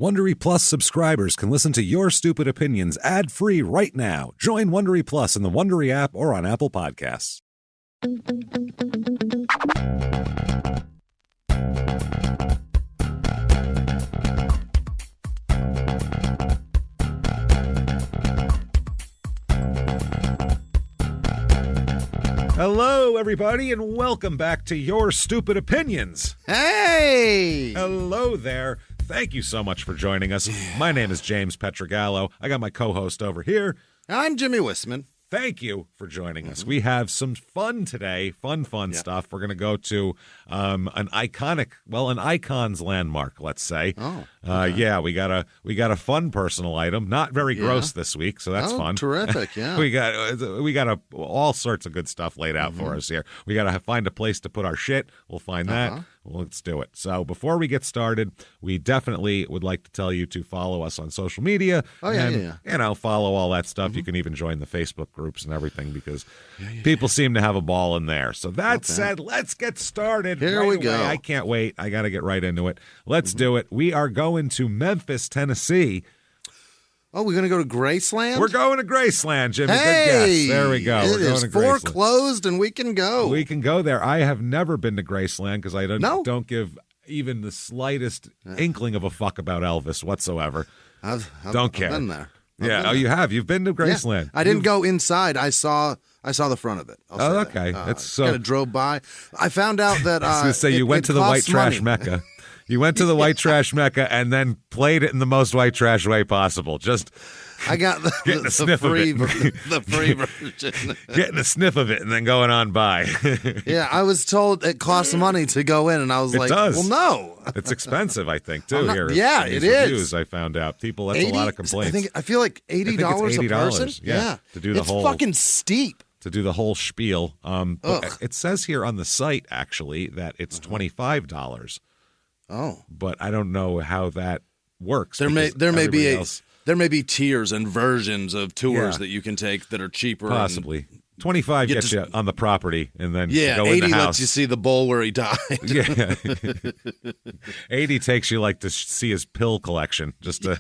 Wondery Plus subscribers can listen to Your Stupid Opinions ad-free right now. Join Wondery Plus in the Wondery app or on Apple Podcasts. Hello, everybody, and welcome back to Your Stupid Opinions. Hey! Hello there. Thank you so much for joining us. My name is James Pietragallo. I got my co-host over here. I'm Jimmie Whisman. Thank you for joining us. We have some fun today, fun stuff. We're going to go to an icon's landmark, let's say. Oh, okay. Yeah, we got a fun personal item, not very gross this week, so that's fun. Terrific, yeah. we got all sorts of good stuff laid out for us here. We got to find a place to put our shit. We'll find that. Well, let's do it. So before we get started, we definitely would like to tell you to follow us on social media. You know, follow all that stuff. You can even join the Facebook groups and everything because people seem to have a ball in there. So that said, let's get started. Here we go. I can't wait. I got to get right into it. Let's do it. We are going to Memphis, Tennessee. Oh, we're going to go to Graceland? We're going to Graceland, Jimmy. Hey, good guess. There we go. It We're going is to Graceland. foreclosed, and we can go. We can go there. I have never been to Graceland because I don't give even the slightest inkling of a fuck about Elvis whatsoever. Don't care. I've been there. You have. You've been to Graceland. Yeah. I didn't go inside. I saw the front of it. Okay. It's so. Kind of drove by. I found out that. I was going to say you went to the white trash mecca. You went to the white trash mecca and then played it in the most white trash way possible. I got the free version. Getting a sniff of it and then going on by. Yeah, I was told it costs money to go in, and I was well, no. It's expensive, I think, too. Here, yeah, it is. Reviews, I found out. That's a lot of complaints. I feel like $80 a person. Yeah, to do the whole. It's fucking steep. To do the whole spiel. But it says here on the site, actually, that it's $25. Oh, but I don't know how that works. There may be tiers and versions of tours that you can take that are cheaper. Possibly. 25 gets you on the property, and then go 80 in the house. Lets you see the bowl where he died. Yeah, 80 takes you to see his pill collection. Just to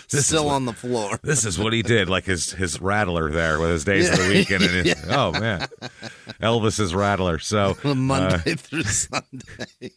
still on the floor. This is what he did, like his rattler there with his days of the weekend. And oh man, Elvis's rattler. So Monday through Sunday.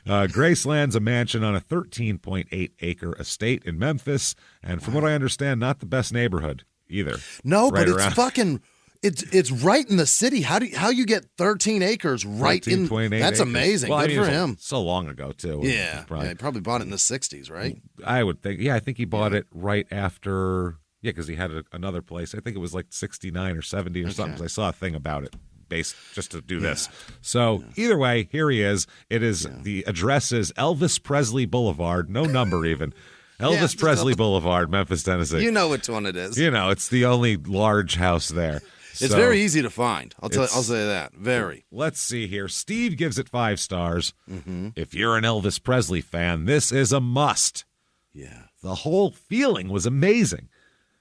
Graceland's a mansion on a 13.8 acre estate in Memphis, and from what I understand, not the best neighborhood either. No, but it's fucking. It's right in the city. How you get 13 acres right in? That's amazing. Well, Good for him. So long ago too. Yeah, he probably bought it in the 60s, right? I would think. Yeah, I think he bought it right after. Yeah, because he had another place. I think it was like 69 or 70 or something. 'Cause I saw a thing about it. Based just to do this. So either way, here he is. It is the address is Elvis Presley Boulevard, no number even. Elvis Presley Boulevard, Memphis, Tennessee. You know which one it is. You know, it's the only large house there. It's very easy to find. I'll say that. Very. Let's see here. Steve gives it 5 stars. If you're an Elvis Presley fan, this is a must. Yeah. The whole feeling was amazing.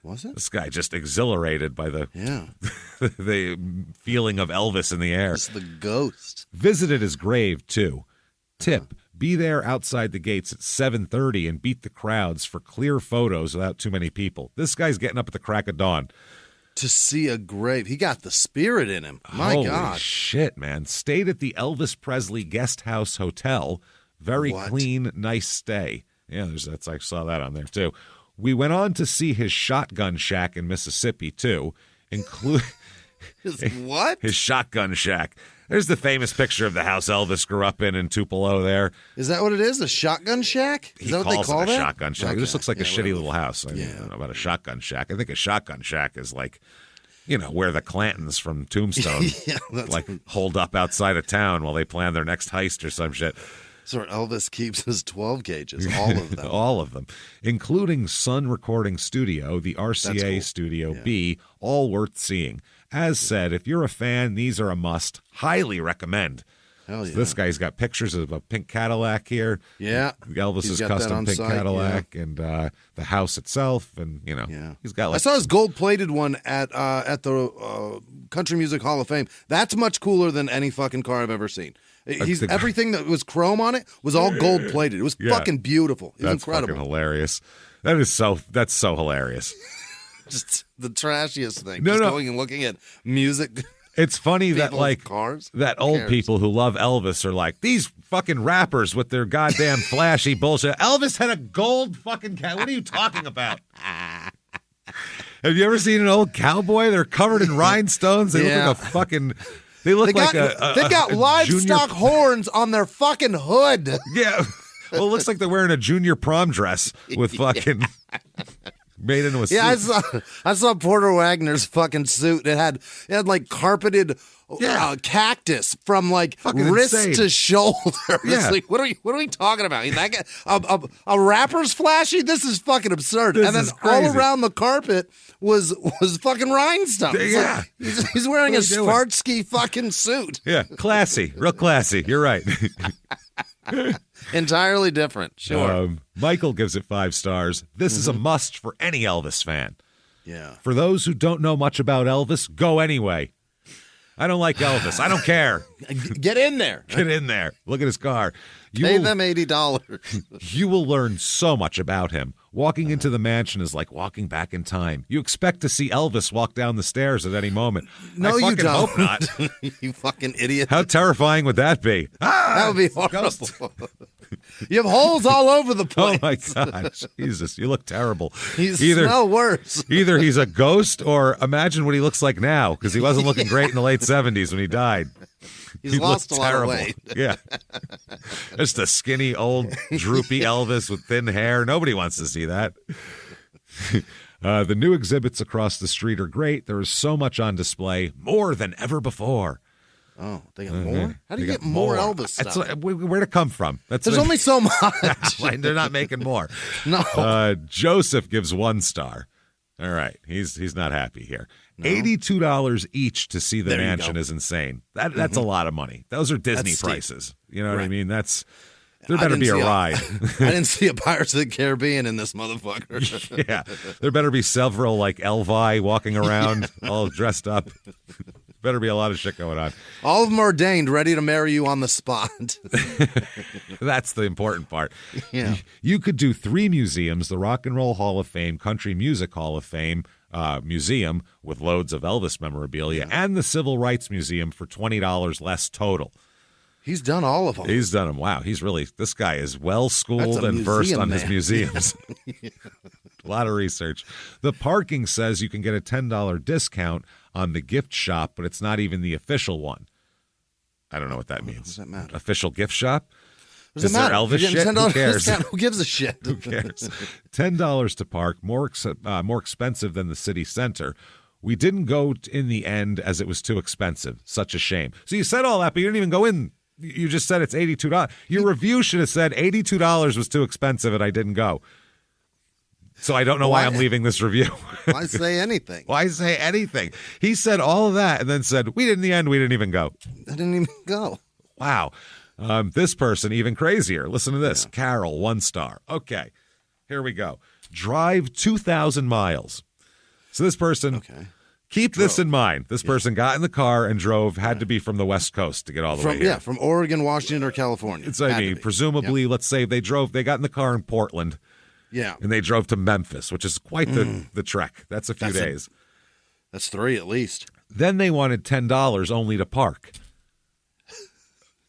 Was it? This guy just exhilarated by the the feeling of Elvis in the air. It's the ghost. Visited his grave, too. Tip, be there outside the gates at 7:30 and beat the crowds for clear photos without too many people. This guy's getting up at the crack of dawn. To see a grave. He got the spirit in him. My Holy God. Shit, man. Stayed at the Elvis Presley Guest House Hotel. Very clean, nice stay. Yeah, I saw that on there, too. We went on to see his shotgun shack in Mississippi, too. What? His shotgun shack. There's the famous picture of the house Elvis grew up in Tupelo there. Is that what it is? A shotgun shack? Is that what they call it that? A shotgun shack. Okay. It just looks like a shitty little house. I don't know about a shotgun shack. I think a shotgun shack is like, where the Clantons from Tombstone hold up outside of town while they plan their next heist or some shit. So Elvis keeps his 12 gauges, all of them. All of them, including Sun Recording Studio, the RCA Studio B, all worth seeing. As said, if you're a fan, these are a must. Highly recommend. Hell yeah. So this guy's got pictures of a pink Cadillac here. Yeah. Elvis's custom pink Cadillac and the house itself. And, he's got like. I saw his gold-plated one at the Country Music Hall of Fame. That's much cooler than any fucking car I've ever seen. Everything that was chrome on it was all gold-plated. It was fucking beautiful. It was incredible. Fucking hilarious. That's so hilarious. Just the trashiest thing. Going and looking at music. It's funny that cars. That old people who love Elvis are like, these fucking rappers with their goddamn flashy bullshit. Elvis had a gold fucking cow. What are you talking about? Have you ever seen an old cowboy? They're covered in rhinestones. They look like a fucking. They look like they've got livestock horns on their fucking hood. Yeah. Well, it looks like they're wearing a junior prom dress with fucking. Made into a suit. Yeah, I saw Porter Wagner's fucking suit. It had like carpeted cactus from like fucking wrist insane. to shoulder. Yeah. Like, what are we talking about? That guy, a rapper's flashy? This is fucking absurd. This and then is crazy. all around the carpet was fucking rhinestones. Yeah. Like, he's wearing a Svartsky fucking suit. Yeah, classy, real classy. You're right. Entirely different. Sure. Michael gives it 5 stars. This is a must for any Elvis fan. Yeah. For those who don't know much about Elvis, go anyway. I don't like Elvis. I don't care. Get in there. Get in there. Look at his car. Pay them $80. You will learn so much about him. Walking into the mansion is like walking back in time. You expect to see Elvis walk down the stairs at any moment. No, I you don't. hope not. You fucking idiot. How terrifying would that be? That would be horrible. You have holes all over the place. Oh, my God. Jesus, you look terrible. You smell worse. Either he's a ghost or imagine what he looks like now, because he wasn't looking great in the late 70s when he died. He's lost a lot of weight. Yeah. Just a skinny, old, droopy Elvis with thin hair. Nobody wants to see that. The new exhibits across the street are great. There is so much on display, more than ever before. Oh, they got more? How do you get more Elvis stuff? Where'd it come from? There's only so much. They're not making more. No. Joseph gives 1 star. All right. He's not happy here. No. $82 each to see the mansion is insane. That's a lot of money. Those are Disney prices. You know what I mean? There better be a ride. I didn't see a Pirates of the Caribbean in this motherfucker. Yeah. There better be several like Elvi walking around all dressed up. Better be a lot of shit going on. All of them ordained, ready to marry you on the spot. That's the important part. Yeah. You could do 3 museums, the Rock and Roll Hall of Fame, Country Music Hall of Fame museum with loads of Elvis memorabilia, and the Civil Rights Museum for $20 less total. He's done all of them. He's done them. Wow. This guy is well-schooled and versed on his museums. Yeah. A lot of research. The parking says you can get a $10 discount on the gift shop, but it's not even the official one. I don't know what that means. Does that matter? Official gift shop? Does it matter? Elvis shit? Who cares? Who gives a shit? Who cares? $10 to park, more expensive than the city center. We didn't go in the end as it was too expensive. Such a shame. So you said all that, but you didn't even go in. You just said it's $82. Your review should have said $82 was too expensive and I didn't go. So I don't know why I'm leaving this review. Why say anything? Why say anything? He said all of that and then said, in the end, we didn't even go. I didn't even go. Wow. This person, even crazier. Listen to this. Yeah. Carol, 1 star. Okay, here we go. Drive 2,000 miles. So this person, keep this in mind. This person got in the car and drove, had to be from the West Coast to get all the way here. Yeah, from Oregon, Washington, or California. It's, presumably, let's say they got in the car in Portland. Yeah. And they drove to Memphis, which is quite the trek. That's a few days. That's 3 at least. Then they wanted $10 only to park.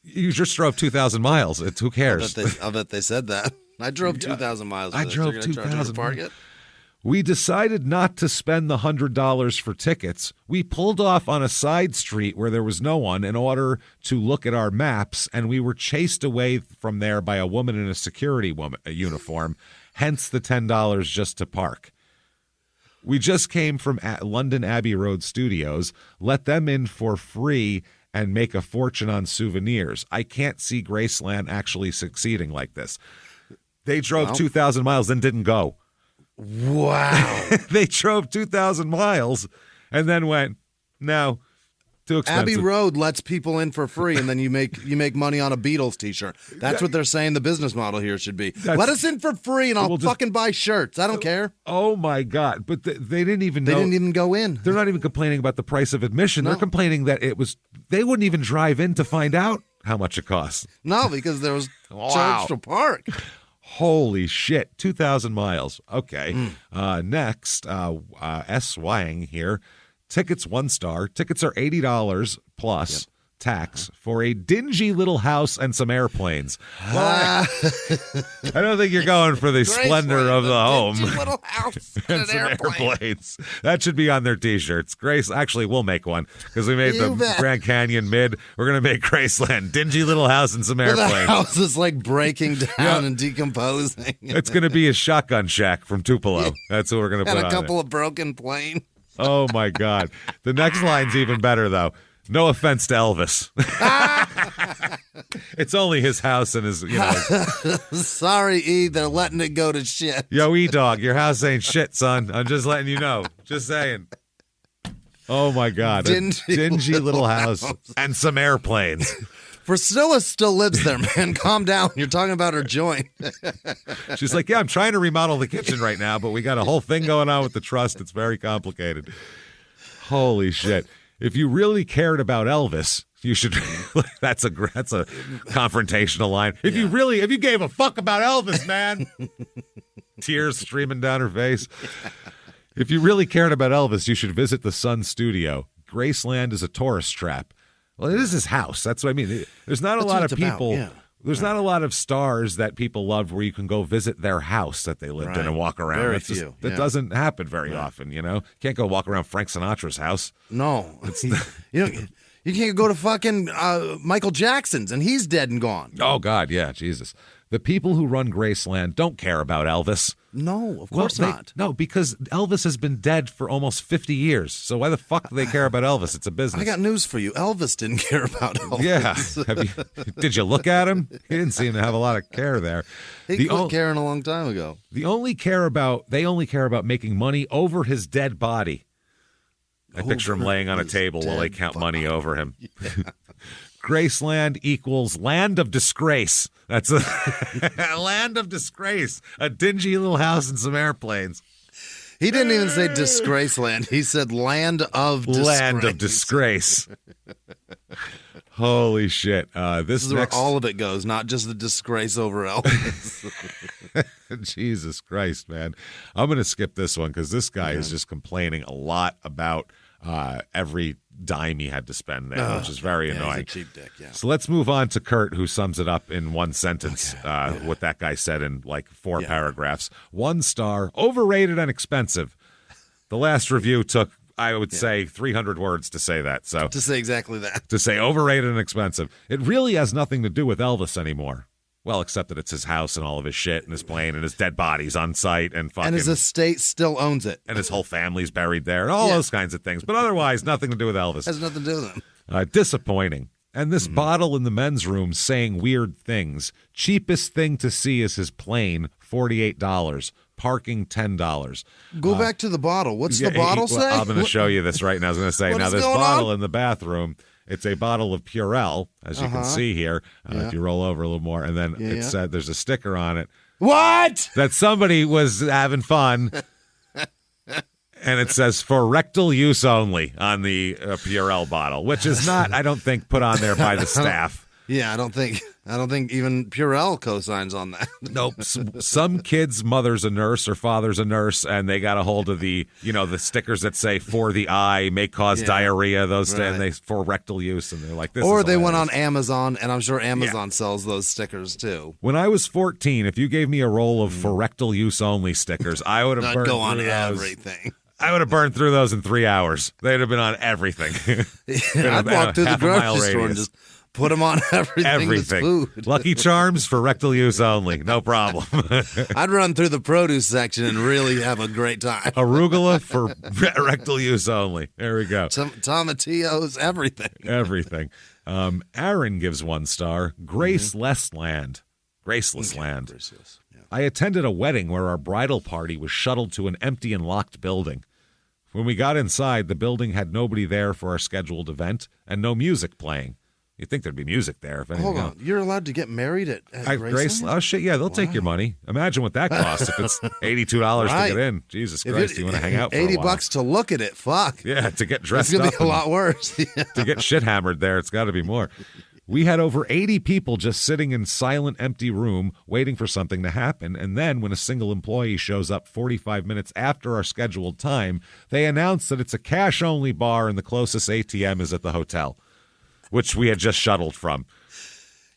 You just drove 2,000 miles. Who cares? I bet they said that. I drove 2,000 miles. I drove 2,000 miles. We decided not to spend the $100 for tickets. We pulled off on a side street where there was no one in order to look at our maps, and we were chased away from there by a woman in a security uniform, hence the $10 just to park. We just came from London Abbey Road Studios, let them in for free, and make a fortune on souvenirs. I can't see Graceland actually succeeding like this. They drove 2,000 miles and didn't go. Wow. They drove 2,000 miles and then went, no, Too expensive. Abbey Road lets people in for free, and then you make money on a Beatles T-shirt. That's what they're saying the business model here should be. Let us in for free, and I'll fucking buy shirts. I don't care. Oh, my God. But they didn't even know. They didn't even go in. They're not even complaining about the price of admission. No. They're complaining that they wouldn't even drive in to find out how much it costs. No, because there was charge to park. Holy shit, 2,000 miles. Okay. Next, S. Wang here. Tickets 1 star. Tickets are $80 plus tax for a dingy little house and some airplanes. Well, I don't think you're going for the splendor of the home. Dingy little house and some airplanes. That should be on their T-shirts. Grace, actually, we'll make one because we made the Grand Canyon mid. We're going to make Graceland. Dingy little house and some airplanes. The house is like breaking down and decomposing. It's going to be a shotgun shack from Tupelo. That's what we're going to put on and a couple of broken planes. Oh, my God. The next line's even better, though. No offense to Elvis. It's only his house and his, Sorry, E, they're letting it go to shit. Yo, E-Dog, your house ain't shit, son. I'm just letting you know. Just saying. Oh, my God. Dingy little house and some airplanes. Priscilla still lives there, man. Calm down. You're talking about her joint. She's like, yeah, I'm trying to remodel the kitchen right now, but we got a whole thing going on with the trust. It's very complicated. Holy shit. If you really cared about Elvis, you should. That's a confrontational line. If you gave a fuck about Elvis, man. Tears streaming down her face. If you really cared about Elvis, you should visit the Sun Studio. Graceland is a tourist trap. Well, it is his house. That's what I mean. There's not a lot of people. There's not a lot of stars that people love where you can go visit their house that they lived in and walk around. Very few. That doesn't happen very often, Can't go walk around Frank Sinatra's house. No. You can't go to fucking Michael Jackson's, and he's dead and gone. Oh, God, yeah, Jesus. The people who run Graceland don't care about Elvis. No, of course not. No, because Elvis has been dead for almost 50 years. So why the fuck do they care about Elvis? It's a business. I got news for you. Elvis didn't care about Elvis. Yeah. Did you look at him? He didn't seem to have a lot of care there. He quit caring a long time ago. They only care about making money over his dead body. I picture him laying on a table while they count money over him. Yeah. Graceland equals land of disgrace. That's a land of disgrace. A dingy little house and some airplanes. He didn't even say Disgraceland. He said land of disgrace. Land of disgrace. Holy shit. This is where all of it goes, not just the disgrace over Elvis. Jesus Christ, man. I'm going to skip this one because this guy is just complaining a lot about every dime he had to spend there, which is very annoying. He's a cheap dick, yeah. So let's move on to Kurt, who sums it up in one sentence, what that guy said in like 4 paragraphs. 1 star, overrated and expensive. The last review took, I would say, 300 words to say that. So to say exactly that. To say overrated and expensive. It really has nothing to do with Elvis anymore. Well, except that it's his house and all of his shit and his plane and his dead bodies on site and fucking... And his estate still owns it. And his whole family's buried there and all those kinds of things. But otherwise, nothing to do with Elvis. Has nothing to do with him. Disappointing. And this bottle in the men's room saying weird things. Cheapest thing to see is his plane, $48. Parking, $10. Go back to the bottle. What's the bottle say? I'm going to show you this right now. I was going to say, now this bottle in the bathroom... It's a bottle of Purell, as you can see here, if you roll over a little more. And then it said there's a sticker on it. What? That somebody was having fun. And it says for rectal use only on the Purell bottle, which is not, I don't think, put on there by the staff. Yeah, I don't think even Purell co-signs on that. Nope. Some kid's mother's a nurse or father's a nurse, and they got a hold of the stickers that say for the eye, may cause diarrhea, and they for rectal use, and they're like, this. Or is they hilarious. went on Amazon, and I'm sure Amazon sells those stickers too. When I was 14, if you gave me a roll of for rectal use only stickers, I would have burned go on through everything. I would have burned through those in 3 hours. They'd have been on everything. I'd walk through the grocery store and just put them on everything. That's food. Lucky Charms for rectal use only. No problem. I'd run through the produce section and really have a great time. Arugula for rectal use only. There we go. Tomatillos, everything. Everything. Aaron gives 1 star. Graceless land. Graceless land. Yeah. I attended a wedding where our bridal party was shuttled to an empty and locked building. When we got inside, the building had nobody there for our scheduled event and no music playing. You'd think there'd be music there. If anything Hold on. You're allowed to get married at Graceland? Oh, shit, yeah, they'll take your money. Imagine what that costs if it's $82 to get in. Jesus Christ, you want to hang out for a while. $80 to look at it, fuck. Yeah, to get dressed up. It's going up. to be a lot worse. To get shit hammered there, it's got to be more. We had over 80 people just sitting in silent, empty room waiting for something to happen. And then when a single employee shows up 45 minutes after our scheduled time, they announce that it's a cash-only bar and the closest ATM is at the hotel, which we had just shuttled from.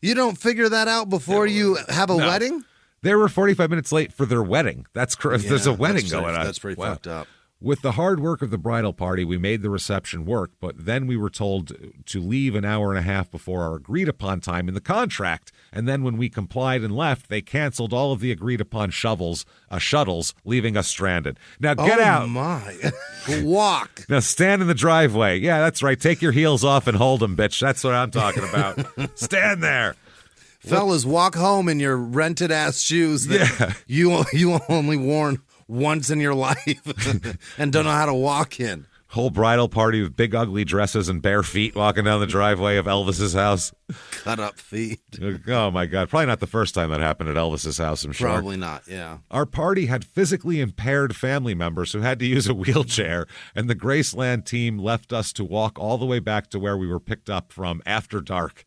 You don't figure that out before you have a wedding? They were 45 minutes late for their wedding. That's correct. Yeah, there's a wedding going on. That's pretty fucked up. With the hard work of the bridal party, we made the reception work, but then we were told to leave an hour and a half before our agreed-upon time in the contract. And then when we complied and left, they canceled all of the agreed-upon shuttles, leaving us stranded. Now get out. Oh, my. Walk. Now stand in the driveway. Yeah, that's right. Take your heels off and hold them, bitch. That's what I'm talking about. Stand there. Fellas, walk home in your rented-ass shoes that you only worn once in your life and don't know how to walk in. Whole bridal party with big ugly dresses and bare feet walking down the driveway of Elvis's house. Cut up feet. Oh, my God. Probably not the first time that happened at Elvis's house, I'm sure. Probably not, yeah. Our party had physically impaired family members who had to use a wheelchair, and the Graceland team left us to walk all the way back to where we were picked up from after dark.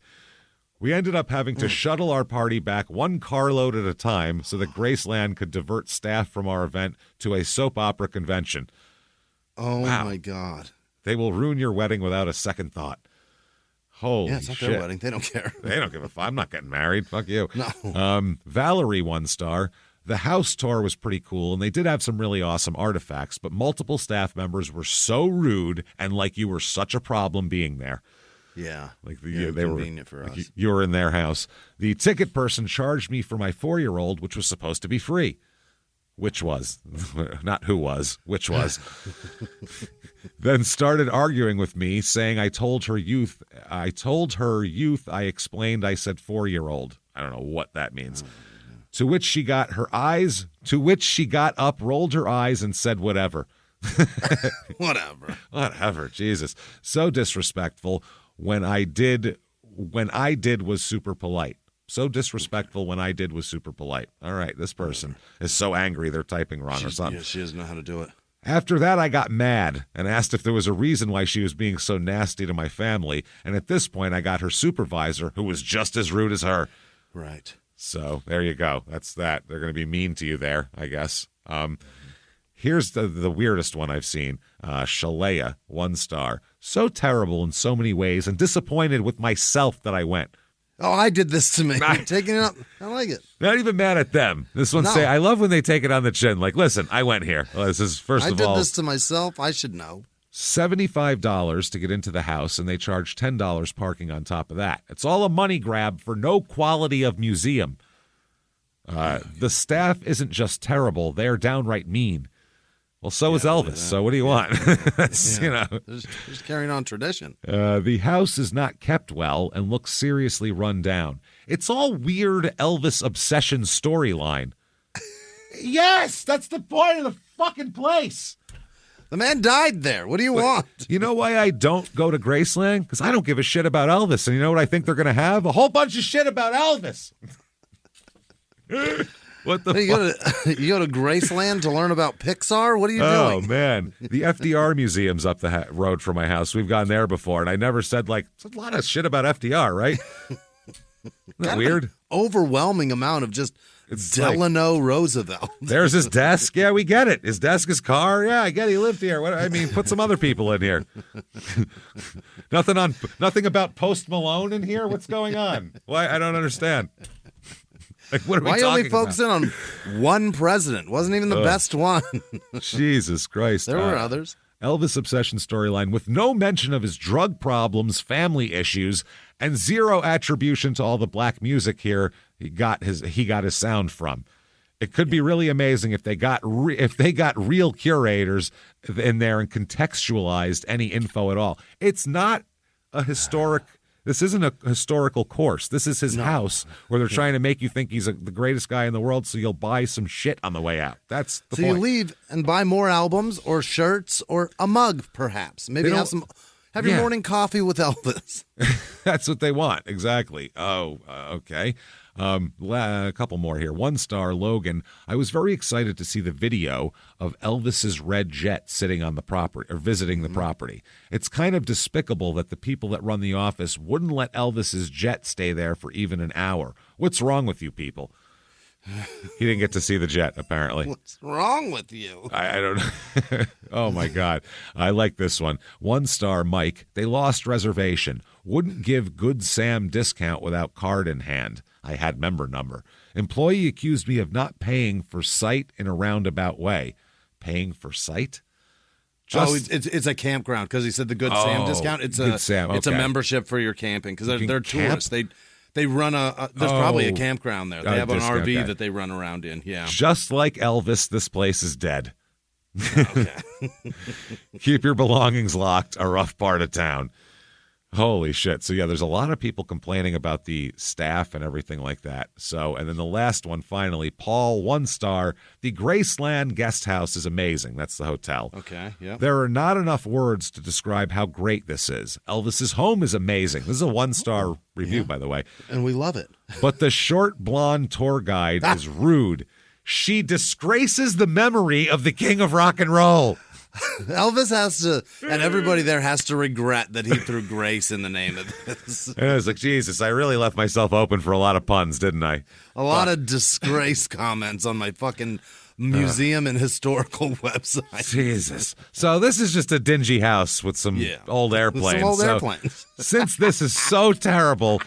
We ended up having to shuttle our party back one carload at a time so that Graceland could divert staff from our event to a soap opera convention. Oh, wow. My God. They will ruin your wedding without a second thought. Holy shit. Yeah, it's not their wedding. They don't care. They don't give a fuck. I'm not getting married. Fuck you. No. Valerie, 1 star. The house tour was pretty cool, and they did have some really awesome artifacts, but multiple staff members were so rude and like you were such a problem being there. Yeah, like they were convenient for us. Like you were in their house. The ticket person charged me for my 4-year-old, which was supposed to be free. Which was, not who was, which was. Then started arguing with me, saying I told her youth. I explained I said 4-year-old. I don't know what that means. To which she got up, rolled her eyes, and said whatever. Whatever. Jesus. So disrespectful. When I did was super polite. So disrespectful when I did was super polite. All right, this person is so angry they're typing wrong or something. Yeah, she doesn't know how to do it. After that, I got mad and asked if there was a reason why she was being so nasty to my family. And at this point, I got her supervisor, who was just as rude as her. Right. So there you go. That's that. They're going to be mean to you there, I guess. Here's the weirdest one I've seen. Shalea, 1 star. So terrible in so many ways and disappointed with myself that I went. Oh, I did this to me. Taking it up. I like it. Not even mad at them. This one say, I love when they take it on the chin. Like, listen, I went here. Well, this is I did this to myself. I should know. $75 to get into the house, and they charge $10 parking on top of that. It's all a money grab for no quality of museum. The staff isn't just terrible. They are downright mean. Well, so is Elvis. So what do you want? That's, just carrying on tradition. The house is not kept well and looks seriously run down. It's all weird Elvis obsession storyline. Yes, that's the point of the fucking place. The man died there. What do you want? You know why I don't go to Graceland? Because I don't give a shit about Elvis. And you know what I think they're going to have? A whole bunch of shit about Elvis. What the fuck? You go to Graceland to learn about Pixar? What are you doing? Oh, man. The FDR museum's up the road from my house. We've gone there before, and I never said, it's a lot of shit about FDR, right? Isn't that weird? Overwhelming amount of just Delano Roosevelt. There's his desk. Yeah, we get it. His desk, his car. Yeah, I get it. He lived here. Put some other people in here. Nothing about Post Malone in here? What's going on? Why? I don't understand. What are we Why talking only focusing on one president? Wasn't even the best one. Jesus Christ. There were others. Elvis obsession storyline with no mention of his drug problems, family issues, and zero attribution to all the black music here he got his sound from. It could be really amazing if they got real curators in there and contextualized any info at all. It's not a historic This isn't a historical course. This is his house where they're trying to make you think he's the greatest guy in the world, so you'll buy some shit on the way out. That's the point. So you leave and buy more albums or shirts or a mug, perhaps. Maybe have your morning coffee with Elvis. That's what they want. Exactly. Oh, okay. A couple more here. 1-star Logan. I was very excited to see the video of Elvis's red jet sitting on the property or visiting the property. It's kind of despicable that the people that run the office wouldn't let Elvis's jet stay there for even an hour. What's wrong with you people? He didn't get to see the jet, apparently. What's wrong with you? I don't know. Oh, my God. I like this one. 1-star Mike. They lost reservation. Wouldn't give Good Sam discount without card in hand. I had member number. Employee accused me of not paying for site in a roundabout way. Paying for site? It's a campground because he said the Good Sam discount. It's it's a membership for your camping because they're tourists. They run there's probably a campground there. They have an RV that they run around in. Yeah. Just like Elvis, this place is dead. Okay. Keep your belongings locked, a rough part of town. Holy shit. So, yeah, there's a lot of people complaining about the staff and everything like that. So, and then the last one, finally, Paul, 1-star. The Graceland guest house is amazing. That's the hotel. Okay, yeah. There are not enough words to describe how great this is. Elvis's home is amazing. This is a 1-star review, by the way. And we love it. But the short blonde tour guide is rude. She disgraces the memory of the king of rock and roll. Elvis has to, and everybody there has to regret that he threw Grace in the name of this. And I was like, Jesus, I really left myself open for a lot of puns, didn't I? A lot of disgrace comments on my fucking museum and historical website. Jesus. So this is just a dingy house with some old airplanes. Since this is so terrible,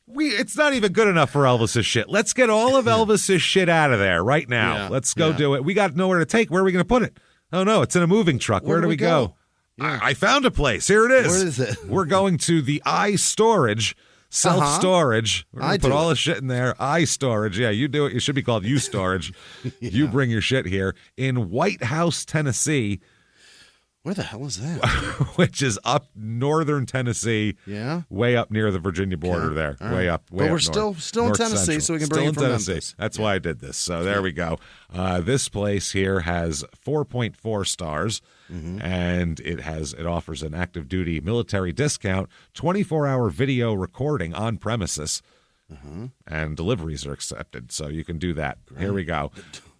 it's not even good enough for Elvis's shit. Let's get all of Elvis's shit out of there right now. Yeah, Let's go do it. We got nowhere to take. Where are we going to put it? Oh, no, it's in a moving truck. Where do we go? Yeah. I found a place. Here it is. Where is it? We're going to the iStorage, self-storage. We're going to put all the shit in there. iStorage. Yeah, you do it. It should be called U-Storage. You bring your shit here in White House, Tennessee. Where the hell is that? Which is up northern Tennessee. Yeah. Way up near the Virginia border there. Right. Way up. But we're still in Tennessee, so we can bring it from Memphis. That's why I did this. So there we go. This place here has 4.4 stars, and it offers an active duty military discount, 24-hour video recording on premises, and deliveries are accepted. So you can do that. Great. Here we go.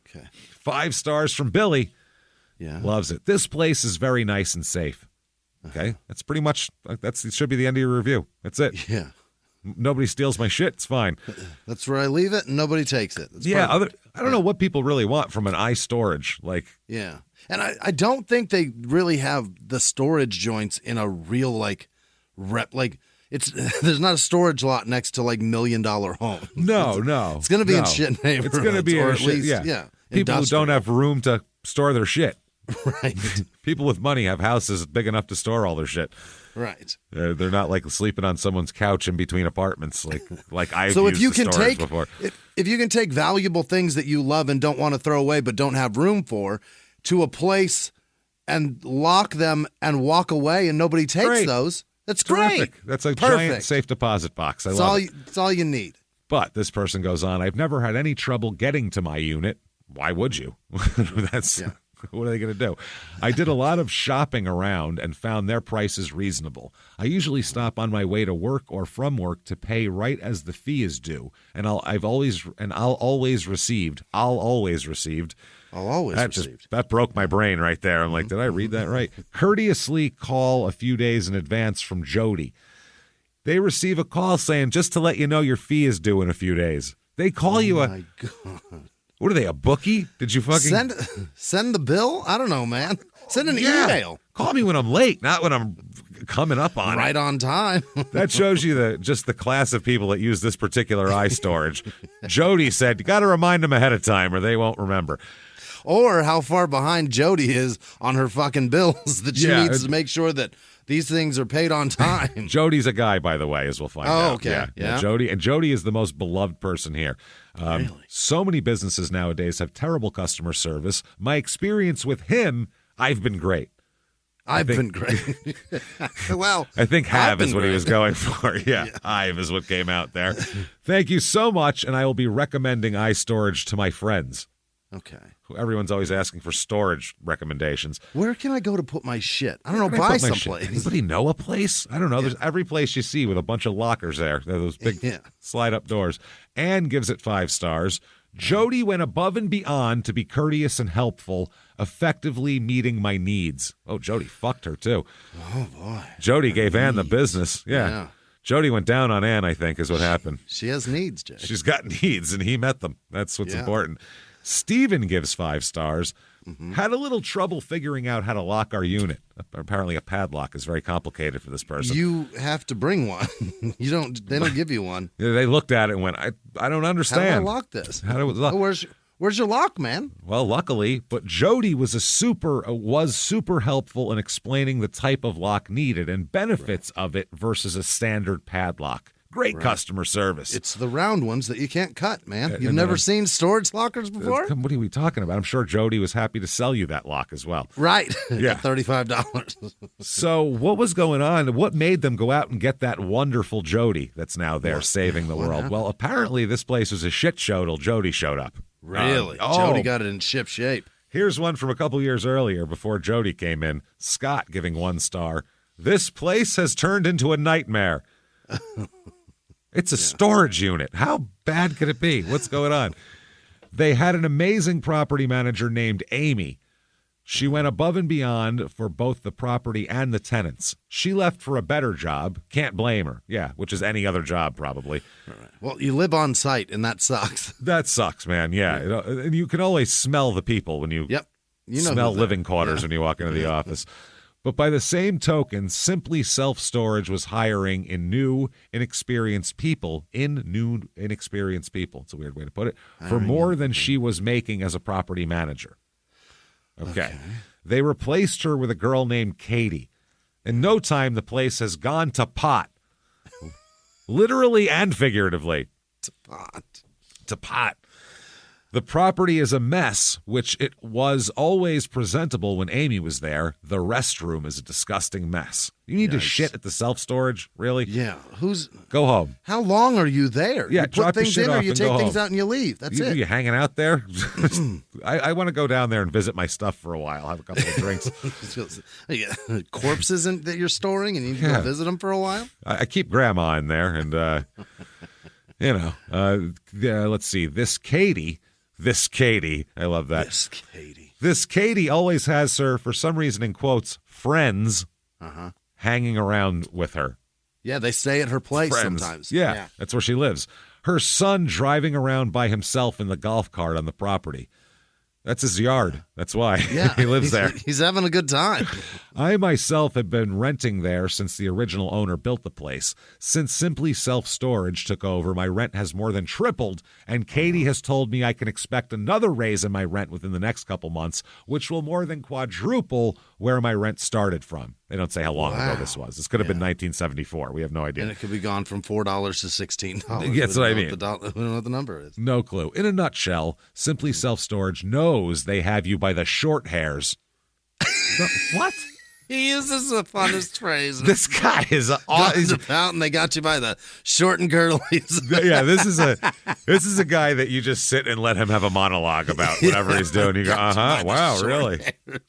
Okay. 5 stars from Billy. Yeah. Loves it. This place is very nice and safe. Okay? That's pretty much, it should be the end of your review. That's it. Yeah. Nobody steals my shit. It's fine. That's where I leave it, and nobody takes it. That's I don't know what people really want from an iStorage. Yeah. And I don't think they really have the storage joints in a real, there's not a storage lot next to, $1 million homes. No. It's going to be in shit neighborhoods. It's going to be or at least, people who don't have room to store their shit. Right. People with money have houses big enough to store all their shit. Right. They're not sleeping on someone's couch in between apartments like I've so used storage before. If you can take valuable things that you love and don't want to throw away but don't have room for to a place and lock them and walk away and nobody takes those, that's terrific. Great. That's a giant safe deposit box. I love it. It's all you need. But this person goes on, I've never had any trouble getting to my unit. Why would you? What are they going to do? I did a lot of shopping around and found their prices reasonable. I usually stop on my way to work or from work to pay right as the fee is due, and I'll always received. That broke my brain right there. I'm like, did I read that right? Courteously call a few days in advance from Jody. They receive a call saying just to let you know your fee is due in a few days. They call you my God. What are they, a bookie? Did you fucking... Send the bill? I don't know, man. Send an email. Call me when I'm late, not when I'm coming up on right on time. That shows you the class of people that use this particular iStorage. Jody said, you got to remind them ahead of time or they won't remember. Or how far behind Jody is on her fucking bills that she needs to make sure that these things are paid on time. Jody's a guy, by the way, as we'll find out. Oh, okay. Yeah. Jody is the most beloved person here. Really? So many businesses nowadays have terrible customer service. My experience with him, I've been great. I've been great. Well, I think have is what he was going for. Yeah, I've is what came out there. Thank you so much, and I will be recommending iStorage to my friends. Okay. Everyone's always asking for storage recommendations. Where can I go to put my shit? I don't know, buy someplace. Anybody know a place? I don't know. There's every place you see with a bunch of lockers there. Those big slide-up doors. Anne gives it 5 stars. Jody went above and beyond to be courteous and helpful, effectively meeting my needs. Oh, Jody fucked her, too. Oh, boy. Jody gave Anne the business. Yeah. Jody went down on Anne, I think, is what happened. She has needs, Jay. She's got needs, and he met them. That's what's important. Steven gives 5 stars. Had a little trouble figuring out how to lock our unit. Apparently a padlock is very complicated for this person. You have to bring one. They don't give you one. They looked at it and went, I don't understand. How do I lock this? How do I lock? Where's your lock, man? Well, luckily, but Jody was super helpful in explaining the type of lock needed and benefits of it versus a standard padlock. Great customer service. It's the round ones that you can't cut, man. You've never seen storage lockers before? What are we talking about? I'm sure Jody was happy to sell you that lock as well. Right. Yeah. $35. So what was going on? What made them go out and get that wonderful Jody that's now there saving the world? Well, apparently this place was a shit show till Jody showed up. Really? Jody got it in ship shape. Here's one from a couple years earlier before Jody came in. Scott giving 1 star. This place has turned into a nightmare. It's a storage unit. How bad could it be? What's going on? They had an amazing property manager named Amy. She went above and beyond for both the property and the tenants. She left for a better job. Can't blame her. Yeah, which is any other job probably. Well, you live on site, and that sucks. That sucks, man. Yeah. And you can always smell the people when you, smell living quarters when you walk into the office. But by the same token, Simply Self-Storage was hiring inexperienced people. It's a weird way to put it. For more than she was making as a property manager. Okay. They replaced her with a girl named Katie. In no time, the place has gone to pot. Literally and figuratively. To pot. The property is a mess, which it was always presentable when Amy was there. The restroom is a disgusting mess. You need to shit at the self-storage? Really? Yeah. Go home. How long are you there? Yeah, you put things in or you take things out and you leave. That's it. You hanging out there? I want to go down there and visit my stuff for a while. Have a couple of drinks. Corpses that you're storing and you need to go visit them for a while? I keep Grandma in there and, let's see. This Katie, I love that. This Katie always has her, for some reason, in quotes, friends hanging around with her. Yeah, they stay at her place sometimes. Yeah, that's where she lives. Her son driving around by himself in the golf cart on the property. That's his yard. That's why he lives there. He's having a good time. I myself have been renting there since the original owner built the place. Since Simply Self-Storage took over, my rent has more than tripled, and Katie has told me I can expect another raise in my rent within the next couple months, which will more than quadruple where my rent started from. They don't say how long ago this was. This could have been 1974. We have no idea. And it could be gone from $4 to $16. That's what I mean. We don't know what the number is. No clue. In a nutshell, Simply Self-Storage knows they have you by the short hairs. What? He uses the funnest phrase. This guy is he's out, and they got you by the short and curlies. Yeah, this is a guy that you just sit and let him have a monologue about whatever he's doing. You go, wow, really?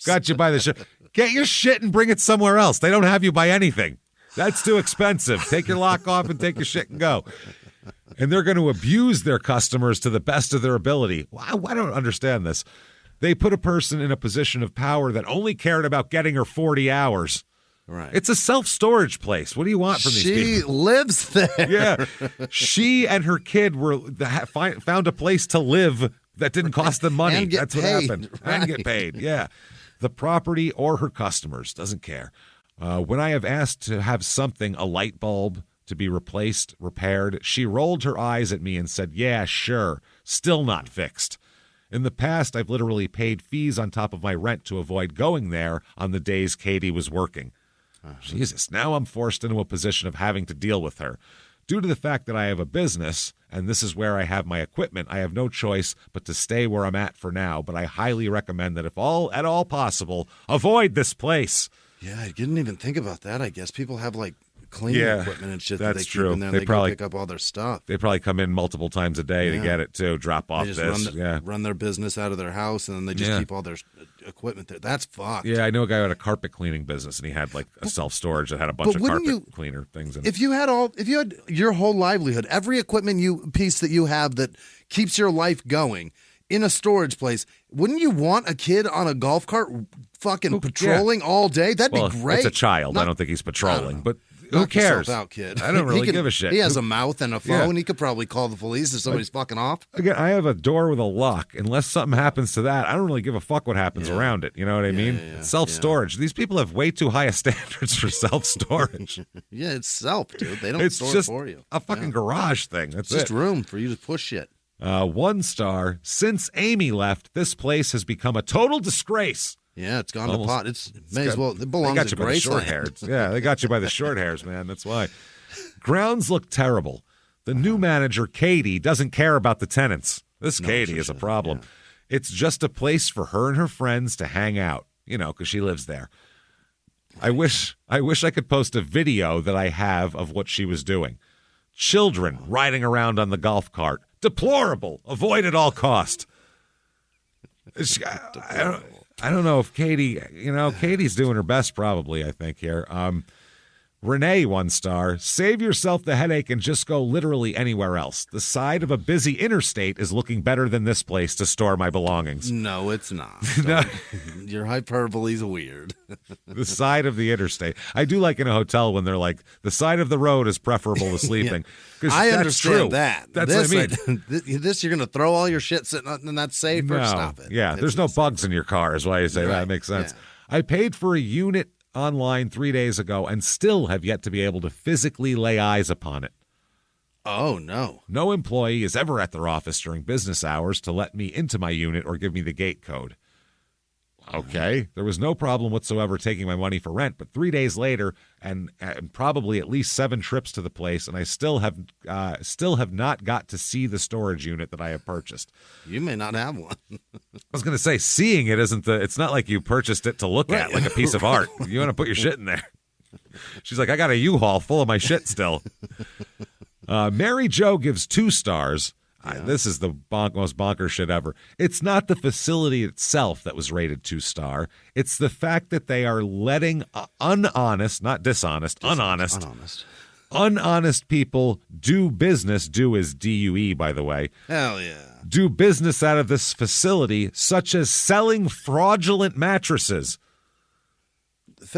Got you by the short. Get your shit and bring it somewhere else. They don't have you by anything. That's too expensive. Take your lock off and take your shit and go. And they're going to abuse their customers to the best of their ability. I don't understand this. They put a person in a position of power that only cared about getting her 40 hours. Right. It's a self-storage place. What do you want from these people? She lives there. Yeah. She and her kid found a place to live that didn't cost them money. That's what happened. Right. And get paid. Yeah. The property or her customers. Doesn't care. When I have asked to have something, a light bulb, to be replaced, repaired, she rolled her eyes at me and said, yeah, sure. Still not fixed. In the past, I've literally paid fees on top of my rent to avoid going there on the days Katie was working. Jesus, now I'm forced into a position of having to deal with her. Due to the fact that I have a business, and this is where I have my equipment, I have no choice but to stay where I'm at for now, but I highly recommend that if at all possible, avoid this place. Yeah, I didn't even think about that. I guess people have like cleaning equipment and shit that they keep in there. They probably go pick up all their stuff. They probably come in multiple times a day to get it too. Drop off they just run their business out of their house, and then they just keep all their equipment there. That's fucked. Yeah, I know a guy who had a carpet cleaning business, and he had like a self storage that had a bunch of carpet cleaner things in it. If you had your whole livelihood, every equipment piece that you have that keeps your life going in a storage place, wouldn't you want a kid on a golf cart fucking patrolling all day? That'd be great. It's a child. I don't think he's patrolling, but who cares? Out, kid. I don't really give a shit. He has a mouth and a phone. Yeah. He could probably call the police if somebody's fucking off. Again, I have a door with a lock. Unless something happens to that, I don't really give a fuck what happens around it. You know what I mean? Yeah. Self-storage. These people have way too high standards for self-storage. Yeah, it's self, dude. They don't store it for you. It's just a fucking garage thing. That's just room for you to push shit. 1 star. Since Amy left, this place has become a total disgrace. Yeah, it's gone to pot. It belongs to Graceland. Yeah, they got you by the short hairs, man. That's why. Grounds look terrible. The new manager, Katie, doesn't care about the tenants. Katie is a problem. Yeah. It's just a place for her and her friends to hang out, because she lives there. I wish I could post a video that I have of what she was doing. Children riding around on the golf cart. Deplorable. Avoid at all cost. I don't know if Katie, Katie's doing her best probably, I think, here. Renee, 1 star. Save yourself the headache and just go literally anywhere else. The side of a busy interstate is looking better than this place to store my belongings. No, it's not. No. Your hyperbole's weird. The side of the interstate. I do like in a hotel when they're like, the side of the road is preferable to sleeping. I understand that. That's what I mean. This, you're going to throw all your shit sitting in that safe or stop it. Yeah, there's no bugs in your car is why you say that. It makes sense. Yeah. I paid for a unit online 3 days ago and still have yet to be able to physically lay eyes upon it. Oh, no. No employee is ever at their office during business hours to let me into my unit or give me the gate code. Okay. There was no problem whatsoever taking my money for rent, but 3 days later and probably at least 7 trips to the place, and I still have not got to see the storage unit that I have purchased. You may not have one. I was going to say, seeing it it's not like you purchased it to look at like a piece of art. You want to put your shit in there. She's like, I got a U-Haul full of my shit still. Mary Jo gives 2 stars. This is the most bonkers shit ever. It's not the facility itself that was rated 2-star. It's the fact that they are letting unhonest, not dishonest, unhonest people do business. Do is D-U-E, by the way. Hell yeah. Do business out of this facility, such as selling fraudulent mattresses.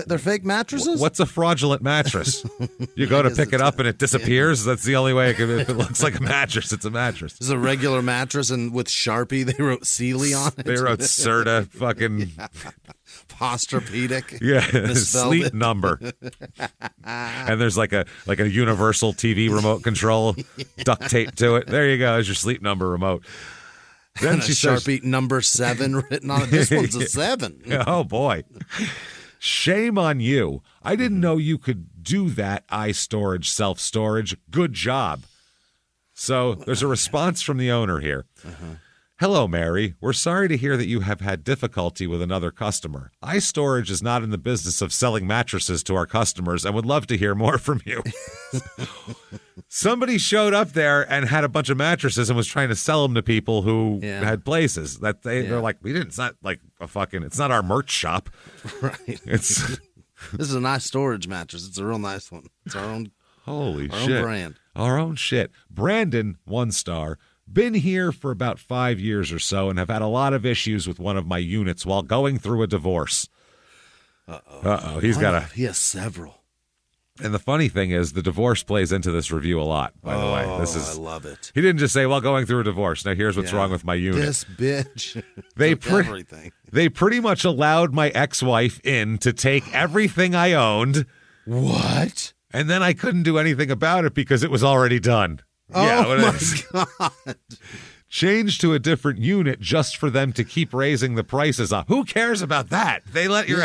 They're fake mattresses? What's a fraudulent mattress? You go to pick it up and it disappears? That's the only way it can. If it looks like a mattress, it's a mattress. It's a regular mattress, and with Sharpie, they wrote Sealy on it. They wrote Serta, fucking... Posturpedic. Yeah, sleep number. And there's like a universal TV remote control duct tape to it. There you go. There's your sleep number remote. Then she Sharpie number 7 written on it. This one's a 7. Oh, boy. Shame on you. I didn't know you could do that, iStorage, self-storage. Good job. So there's a response from the owner here. Hello, Mary. We're sorry to hear that you have had difficulty with another customer. iStorage is not in the business of selling mattresses to our customers and would love to hear more from you. Somebody showed up there and had a bunch of mattresses and was trying to sell them to people who had places that they're like, it's not like it's not our merch shop. Right. This is a nice storage mattress. It's a real nice one. It's our own. Holy our shit. Own brand. Our own shit. Brandon, 1 star. Been here for about 5 years or so and have had a lot of issues with one of my units while going through a divorce. Uh-oh. He has several. And the funny thing is, the divorce plays into this review a lot, by the way. I love it. He didn't just say, well, going through a divorce. Now, here's what's wrong with my unit. This bitch. Everything. They pretty much allowed my ex-wife in to take everything I owned. What? And then I couldn't do anything about it because it was already done. My God. Change to a different unit just for them to keep raising the prices up. Who cares about that? They let you...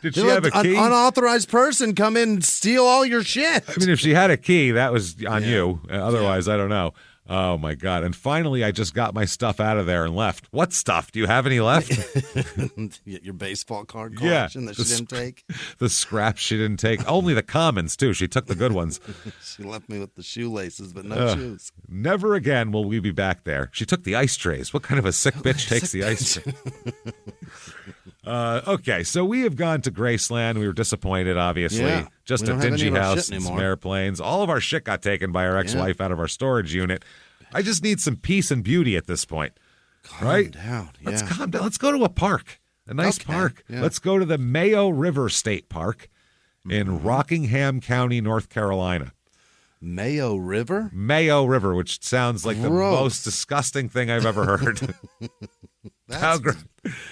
Did she have a key? An unauthorized person come in and steal all your shit. I mean, if she had a key, that was on you. Otherwise, I don't know. Oh, my God. And finally, I just got my stuff out of there and left. What stuff? Do you have any left? Your baseball card collection that she didn't take? The scraps she didn't take. Only the commons, too. She took the good ones. She left me with the shoelaces, but no shoes. Never again will we be back there. She took the ice trays. What kind of a sick bitch takes the ice tray? Okay, so we have gone to Graceland. We were disappointed, obviously. Yeah, just a dingy house and some airplanes. All of our shit got taken by our ex-wife out of our storage unit. I just need some peace and beauty at this point. Calm down. Yeah. Let's calm down. Let's go to a park, a nice park. Yeah. Let's go to the Mayo River State Park in Rockingham County, North Carolina. Mayo River? Mayo River, which sounds like the most disgusting thing I've ever heard.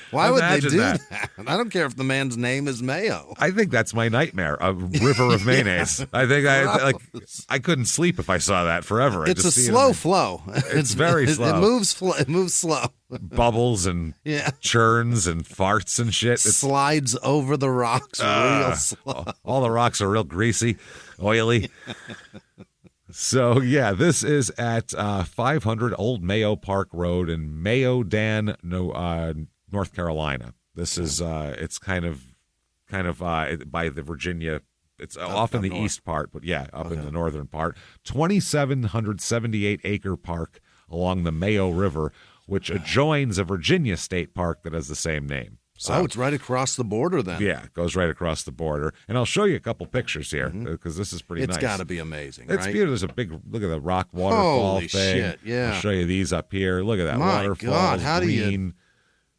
Why would they do that? I don't care if the man's name is Mayo. I think that's my nightmare, a river of mayonnaise. I think I couldn't sleep if I saw that forever. It's a slow flow. It's very slow. It moves slow. Bubbles and churns and farts and shit. It slides over the rocks real slow. All the rocks are real greasy, oily. So, yeah, this is at 500 Old Mayo Park Road in Mayodan, North Carolina. This is it's kind of by the Virginia. It's off in the east part, but up in the northern part. 2,778 acre park along the Mayo River, which adjoins a Virginia state park that has the same name. So, it's right across the border then. Yeah, it goes right across the border. And I'll show you a couple pictures here because this is pretty nice. It's got to be amazing, It's beautiful. There's a big, look at the rock waterfall Holy thing. Shit, yeah. I'll show you these up here. Look at that waterfall. God, how do you...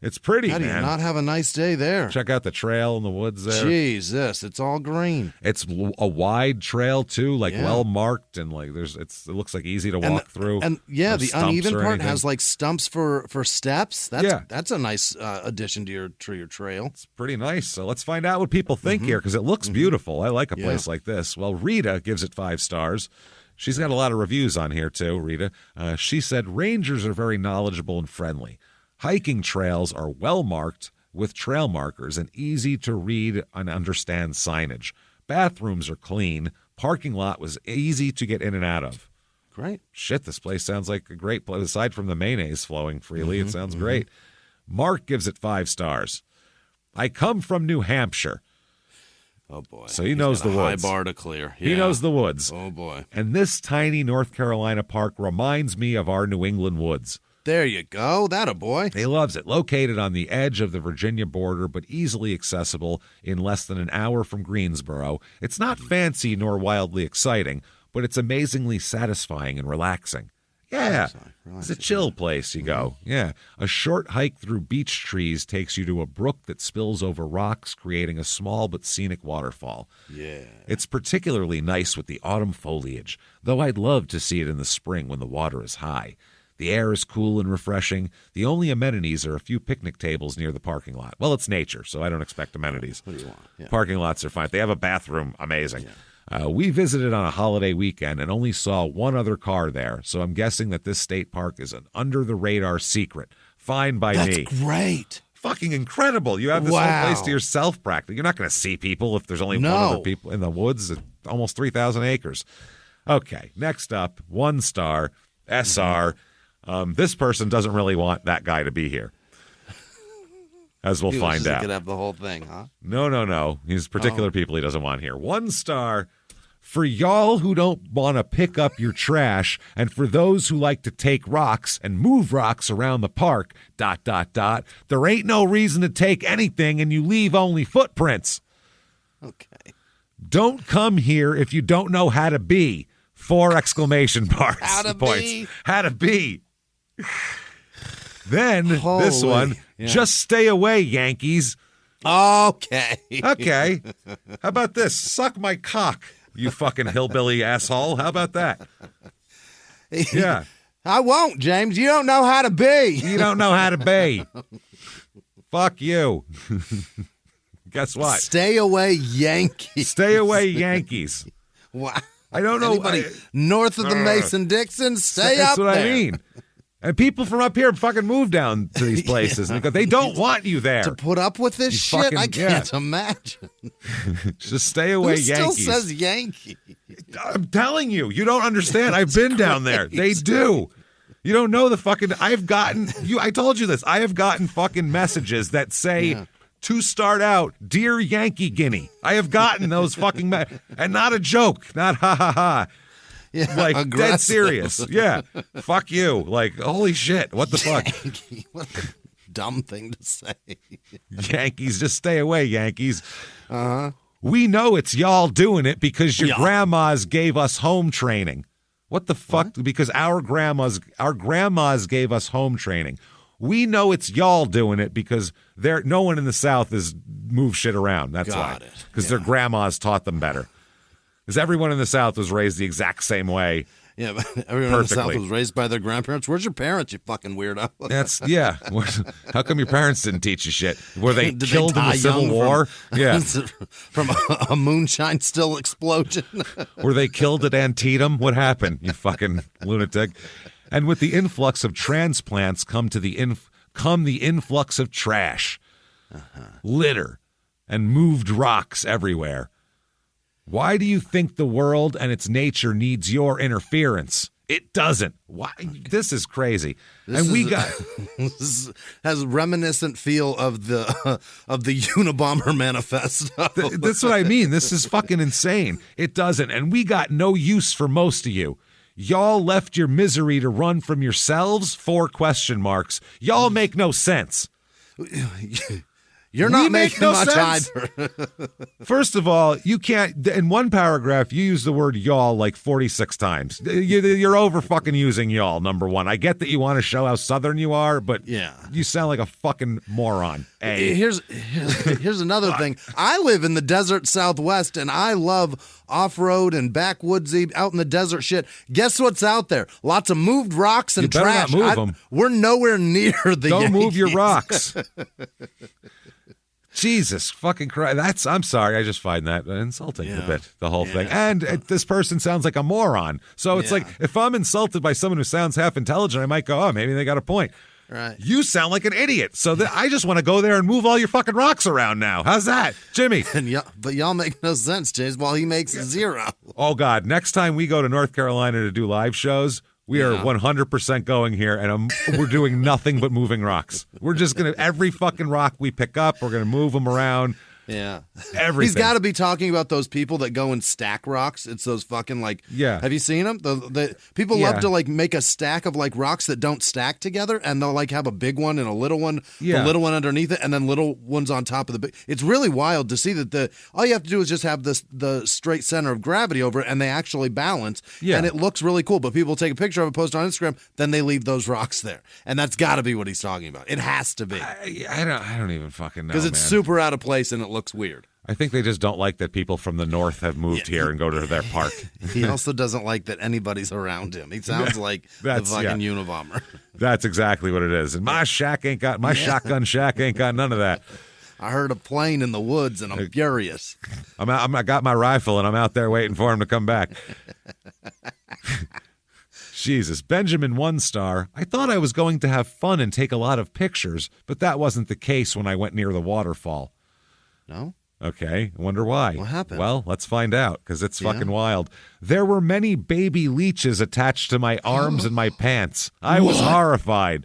It's pretty, How do you man. not have a nice day there? Check out the trail in the woods there. Jesus, it's all green. It's a wide trail too, well marked, and it looks like easy to walk through. And the uneven part has like stumps for steps. That's a nice addition to your trail. It's pretty nice. So let's find out what people think here because it looks beautiful. I like a place like this. Well, Rita gives it 5 stars. She's got a lot of reviews on here too, Rita. She said rangers are very knowledgeable and friendly. Hiking trails are well marked with trail markers and easy to read and understand signage. Bathrooms are clean. Parking lot was easy to get in and out of. Great. Shit, this place sounds like a great place. Aside from the mayonnaise flowing freely, it sounds great. Mark gives it 5 stars. I come from New Hampshire. Oh, boy. So he knows the woods. High bar to clear. Yeah. He knows the woods. Oh, boy. And this tiny North Carolina park reminds me of our New England woods. There you go. That a boy. He loves it. Located on the edge of the Virginia border, but easily accessible in less than an hour from Greensboro. It's not fancy nor wildly exciting, but it's amazingly satisfying and relaxing. Yeah, it's a chill place you go. Yeah, a short hike through beech trees takes you to a brook that spills over rocks, creating a small but scenic waterfall. Yeah. It's particularly nice with the autumn foliage, though I'd love to see it in the spring when the water is high. The air is cool and refreshing. The only amenities are a few picnic tables near the parking lot. Well, it's nature, so I don't expect amenities. What do you want? Yeah. Parking lots are fine. They have a bathroom. Amazing. Yeah. We visited on a holiday weekend and only saw one other car there, so I'm guessing that this state park is an under-the-radar secret. Fine by me. That's great. Fucking incredible. You have this whole place to yourself, practically. You're not going to see people if there's only one other people in the woods. It's almost 3,000 acres. Okay, next up, 1 star, SR. This person doesn't really want that guy to be here, as we'll find out. He could have the whole thing, huh? No. He's particular people he doesn't want here. 1 star for y'all who don't want to pick up your trash, and for those who like to take rocks and move rocks around the park. ... There ain't no reason to take anything, and you leave only footprints. Okay. Don't come here if you don't know how to be. 4 exclamation marks. How to points. be. How to be. Then this one, just stay away, Yankees. Okay. Okay. How about this? Suck my cock, you fucking hillbilly asshole. How about that? Yeah. I won't, James. You don't know how to be. You don't know how to be. Fuck you. Guess what? Stay away, Yankees. Stay away, Yankees. Wow. I don't know. Anybody north of the Mason-Dixon, stay up there. That's what I mean. And people from up here fucking move down to these places because they don't want you there. To put up with this shit? I can't imagine. Just stay away, Who Yankees. still says Yankee? I'm telling you, you don't understand. I've been down there. They do. You don't know the fucking. I told you this. I have gotten fucking messages that say to start out, Dear Yankee Guinea. I have gotten those fucking and not a joke, not ha ha ha. Yeah, like aggressive. Dead serious. Yeah. Fuck you. Like, holy shit. What the fuck? What a dumb thing to say. Yankees, just stay away, Yankees. We know it's y'all doing it because your grandmas gave us home training. What the fuck? What? Because our grandmas gave us home training. We know it's y'all doing it because no one in the South has moved shit around. That's why. Because their grandmas taught them better. Because everyone in the South was raised the exact same way. Yeah, but everyone in the South was raised by their grandparents. Where's your parents, you fucking weirdo? How come your parents didn't teach you shit? Were they killed in the Civil War? From a moonshine still explosion. Were they killed at Antietam? What happened, you fucking lunatic? And with the influx of transplants come the influx of trash, litter, and moved rocks everywhere. Why do you think the world and its nature needs your interference? It doesn't. Why? This is crazy. This has a reminiscent feel of the Unabomber manifesto. That's what I mean. This is fucking insane. It doesn't. And we got no use for most of you. Y'all left your misery to run from yourselves? 4 question marks. Y'all make no sense. You're not making no much sense. Either. First of all, you can't. In one paragraph, you use the word y'all like 46 times. You're over fucking using y'all, number one. I get that you want to show how Southern you are, but you sound like a fucking moron. Here's another thing. I live in the desert Southwest, and I love off-road and backwoodsy, out in the desert shit. Guess what's out there? Lots of moved rocks and you better trash. Not move them. We're nowhere near the Don't Yankees. Move your rocks. Jesus fucking Christ. I'm sorry. I just find that insulting a bit, the whole thing. And this person sounds like a moron. So it's like, if I'm insulted by someone who sounds half intelligent, I might go, oh, maybe they got a point. Right. You sound like an idiot. So I just want to go there and move all your fucking rocks around now. How's that, Jimmie? But y'all make no sense, James, while he makes 0. Oh, God. Next time we go to North Carolina to do live shows, we are 100% going here, and we're doing nothing but moving rocks. We're just going to, every fucking rock we pick up, we're going to move them around. Yeah. Everything. He's got to be talking about those people that go and stack rocks. It's those fucking have you seen them? The people love to make a stack of rocks that don't stack together, and they'll have a big one and a little one, the little one underneath it, and then little ones on top of the big. It's really wild to see that all you have to do is just have the straight center of gravity over it, and they actually balance, and it looks really cool. But people take a picture of it, post it on Instagram, then they leave those rocks there, and that's got to be what he's talking about. It has to be. I don't even fucking know, because it's super out of place and it looks weird. I think they just don't like that people from the north have moved here and go to their park. He also doesn't like that anybody's around him. He sounds like the fucking Unabomber. That's exactly what it is. And my shotgun shack ain't got none of that. I heard a plane in the woods and I'm furious. I got my rifle and I'm out there waiting for him to come back. Jesus. Benjamin 1 star. I thought I was going to have fun and take a lot of pictures, but that wasn't the case when I went near the waterfall. No? Okay, I wonder why. What happened? Well, let's find out, because it's fucking wild. There were many baby leeches attached to my arms and my pants. I was horrified.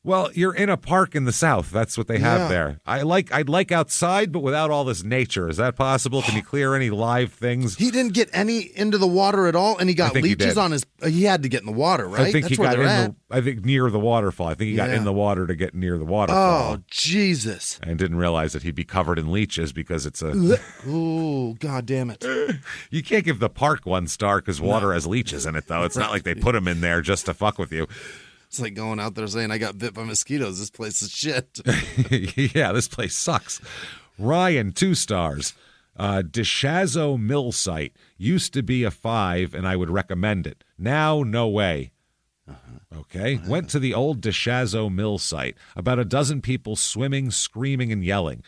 Well, you're in a park in the South. That's what they have there. I'd like outside, but without all this nature. Is that possible? Can you clear any live things? He didn't get any into the water at all, and he got leeches on his. He had to get in the water, right? I think he got in. I think near the waterfall. I think he got in the water to get near the waterfall. Oh, Jesus! And didn't realize that he'd be covered in leeches because it's a. Oh, God damn it! You can't give the park 1 star because water has leeches in it, though. It's not like they put them in there just to fuck with you. It's like going out there saying, I got bit by mosquitoes. This place is shit. Yeah, this place sucks. Ryan, 2 stars. Deshazo Mill Site. Used to be a 5, and I would recommend it. Now, no way. Okay. Went to the old Deshazo Mill Site. About a dozen people swimming, screaming, and yelling.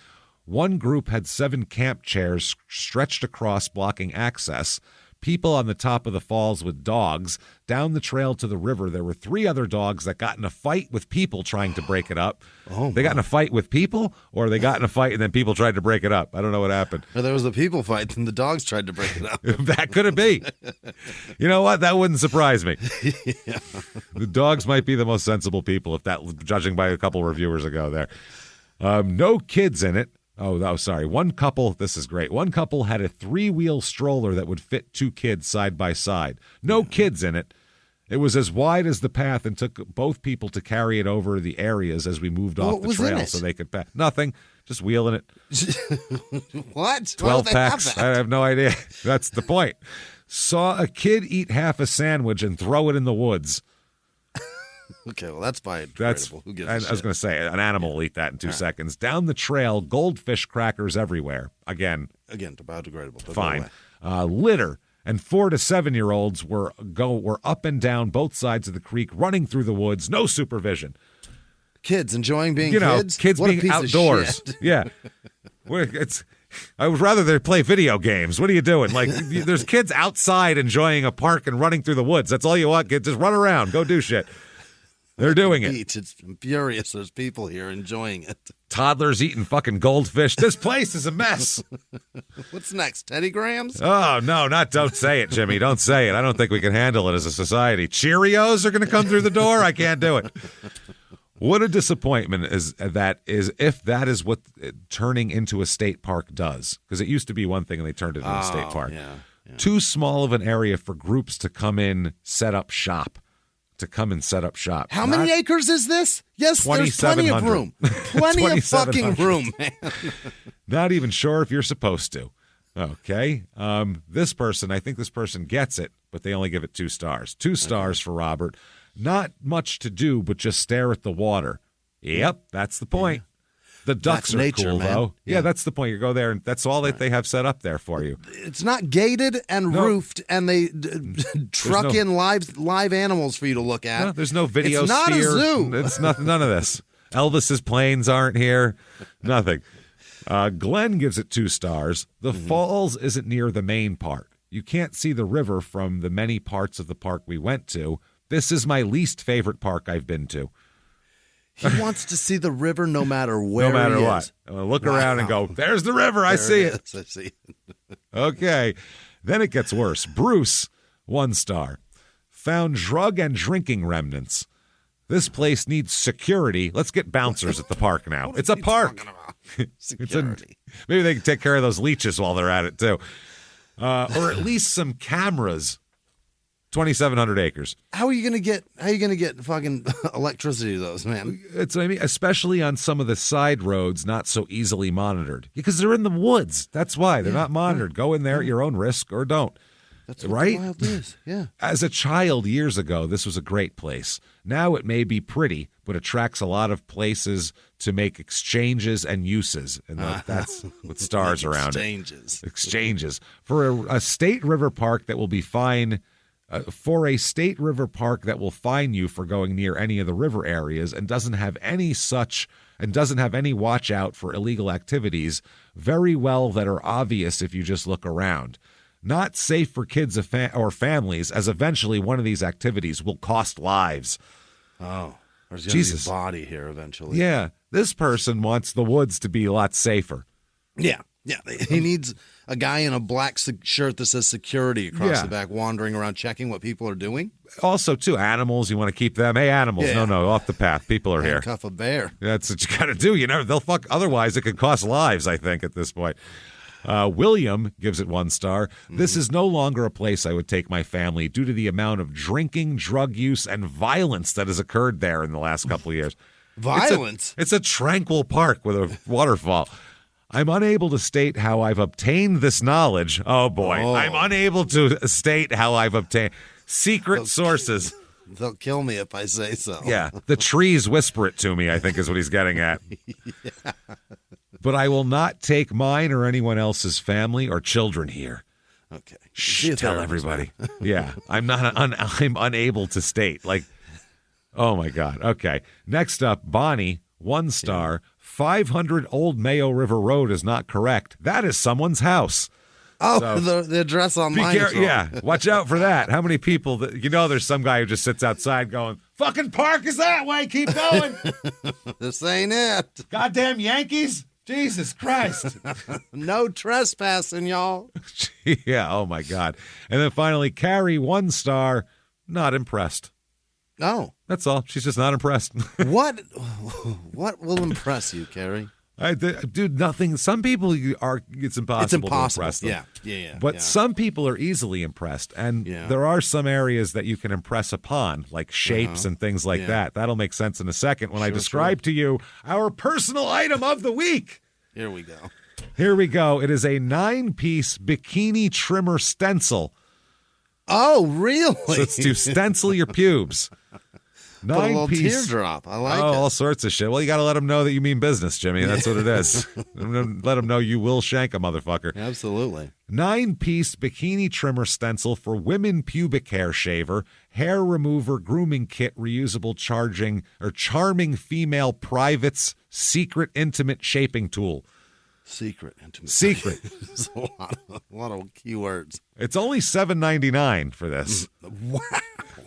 One group had 7 camp chairs stretched across, blocking access. people on the top of the falls with dogs. Down the trail to the river, there were 3 other dogs that got in a fight with people trying to break it up. They got in a fight with people, or they got in a fight and then people tried to break it up? I don't know what happened. Or there was a people fight and the dogs tried to break it up. That could it be. You know what? That wouldn't surprise me. Yeah. The dogs might be the most sensible people, if that, judging by a couple reviewers ago there. No kids in it. Oh, sorry. One couple, this is great. One couple had a 3-wheel stroller that would fit 2 kids side by side. No kids in it. It was as wide as the path and took both people to carry it over the areas as we moved off the trail so they could pass. Nothing. Just wheeling it. What? 12 packs. I have no idea. That's the point. Saw a kid eat half a sandwich and throw it in the woods. Okay, well, that's biodegradable. Who gives a shit? I was going to say, an animal will eat that in 2 seconds. Down the trail, goldfish crackers everywhere. Again, biodegradable. Fine. Litter. And 4 to 7-year-olds were up and down both sides of the creek, running through the woods, no supervision. Kids enjoying being kids? Kids what being outdoors. Yeah. I would rather they play video games. What are you doing? Like, there's kids outside enjoying a park and running through the woods. That's all you want, kids. Just run around. Go do shit. They're doing it. It's furious. There's people here enjoying it. Toddlers eating fucking goldfish. This place is a mess. What's next? Teddy Grahams? Oh, no, don't say it, Jimmy. Don't say it. I don't think we can handle it as a society. Cheerios are going to come through the door? I can't do it. What a disappointment is if that is what turning into a state park does. Because it used to be one thing and they turned it into a state park. Yeah. Too small of an area for groups to come in, set up shop. How many acres is this? Yes, there's plenty of room. Plenty of fucking room, man. Not even sure if you're supposed to. Okay. I think this person gets it, but they only give it 2 stars. 2 stars for Robert. Not much to do, but just stare at the water. Yep, that's the point. The ducks are nature, cool, man. Though. Yeah, that's the point. You go there, and that's all that they have set up there for you. It's not gated and roofed, and they truck in live animals for you to look at. No, there's no video. It's not a zoo. It's nothing. None of this. Elvis's planes aren't here. Nothing. Glenn gives it 2 stars. The falls isn't near the main park. You can't see the river from the many parts of the park we went to. This is my least favorite park I've been to. He wants to see the river no matter where no matter he what. is. I'm going to look around and go, there's the river. I see it. I see it. Okay. Then it gets worse. Bruce, 1 star. Found drug and drinking remnants. This place needs security. Let's get bouncers at the park now. It's a park. Security. Maybe they can take care of those leeches while they're at it, too. Or at least some cameras. 2,700 acres. How are you gonna get fucking electricity to those, man? It's what I mean, especially on some of the side roads, not so easily monitored because they're in the woods. That's why they're not monitored. Go in there at your own risk or don't. That's what the wild is. Yeah. As a child years ago, this was a great place. Now it may be pretty, but attracts a lot of places to make exchanges and uses, and that's what stars around it. Exchanges for a state river park that will be fine. For a state river park that will fine you for going near any of the river areas and doesn't have any watch out for illegal activities, very well that are obvious if you just look around. Not safe for kids or families, as eventually one of these activities will cost lives. Oh, there's going to be a body here eventually. Yeah, this person wants the woods to be a lot safer. Yeah. He needs a guy in a black shirt that says security across the back wandering around checking what people are doing. Also, too, animals, you want to keep them. Hey, animals, no, off the path. People are here. Handcuff a bear. That's what you got to do. They'll fuck. Otherwise, it could cost lives, I think, at this point. William gives it 1 star. This is no longer a place I would take my family due to the amount of drinking, drug use, and violence that has occurred there in the last couple of years. Violence? It's a tranquil park with a waterfall. I'm unable to state how I've obtained this knowledge. Oh, boy. I'm unable to state how I've obtained secret sources. They'll kill me if I say so. Yeah. The trees whisper it to me, I think is what he's getting at. Yeah. But I will not take mine or anyone else's family or children here. Okay. Shh, tell everybody. Yeah. I'm unable to state. Like, oh, my God. Okay. Next up, Bonnie, 1 star. 500 Old Mayo River Road is not correct. That is someone's house. Oh, So, the address online. Yeah, watch out for that. How many people there's some guy who just sits outside going, "Fucking park is that way. Keep going." This ain't it. Goddamn Yankees. Jesus Christ. No trespassing, y'all. Yeah, oh my God. And then finally, Carrie, 1 star, not impressed. No. That's all. She's just not impressed. What will impress you, Carrie? Dude, nothing. Some people it's impossible to impress them. Yeah. But some people are easily impressed. And there are some areas that you can impress upon, like shapes and things like that. That'll make sense in a second when I describe to you our personal item of the week. Here we go. It is a 9-piece bikini trimmer stencil. Oh, really? So it's to stencil your pubes. 9-piece teardrop. I like it. All sorts of shit. Well, you got to let them know that you mean business, Jimmy. That's what it is. Let them know you will shank a motherfucker. Absolutely. 9-piece bikini trimmer stencil for women pubic hair shaver, hair remover, grooming kit, reusable charming female privates, secret intimate shaping tool. Secret intimate. There's a lot of keywords. It's only $7.99 for this. Wow.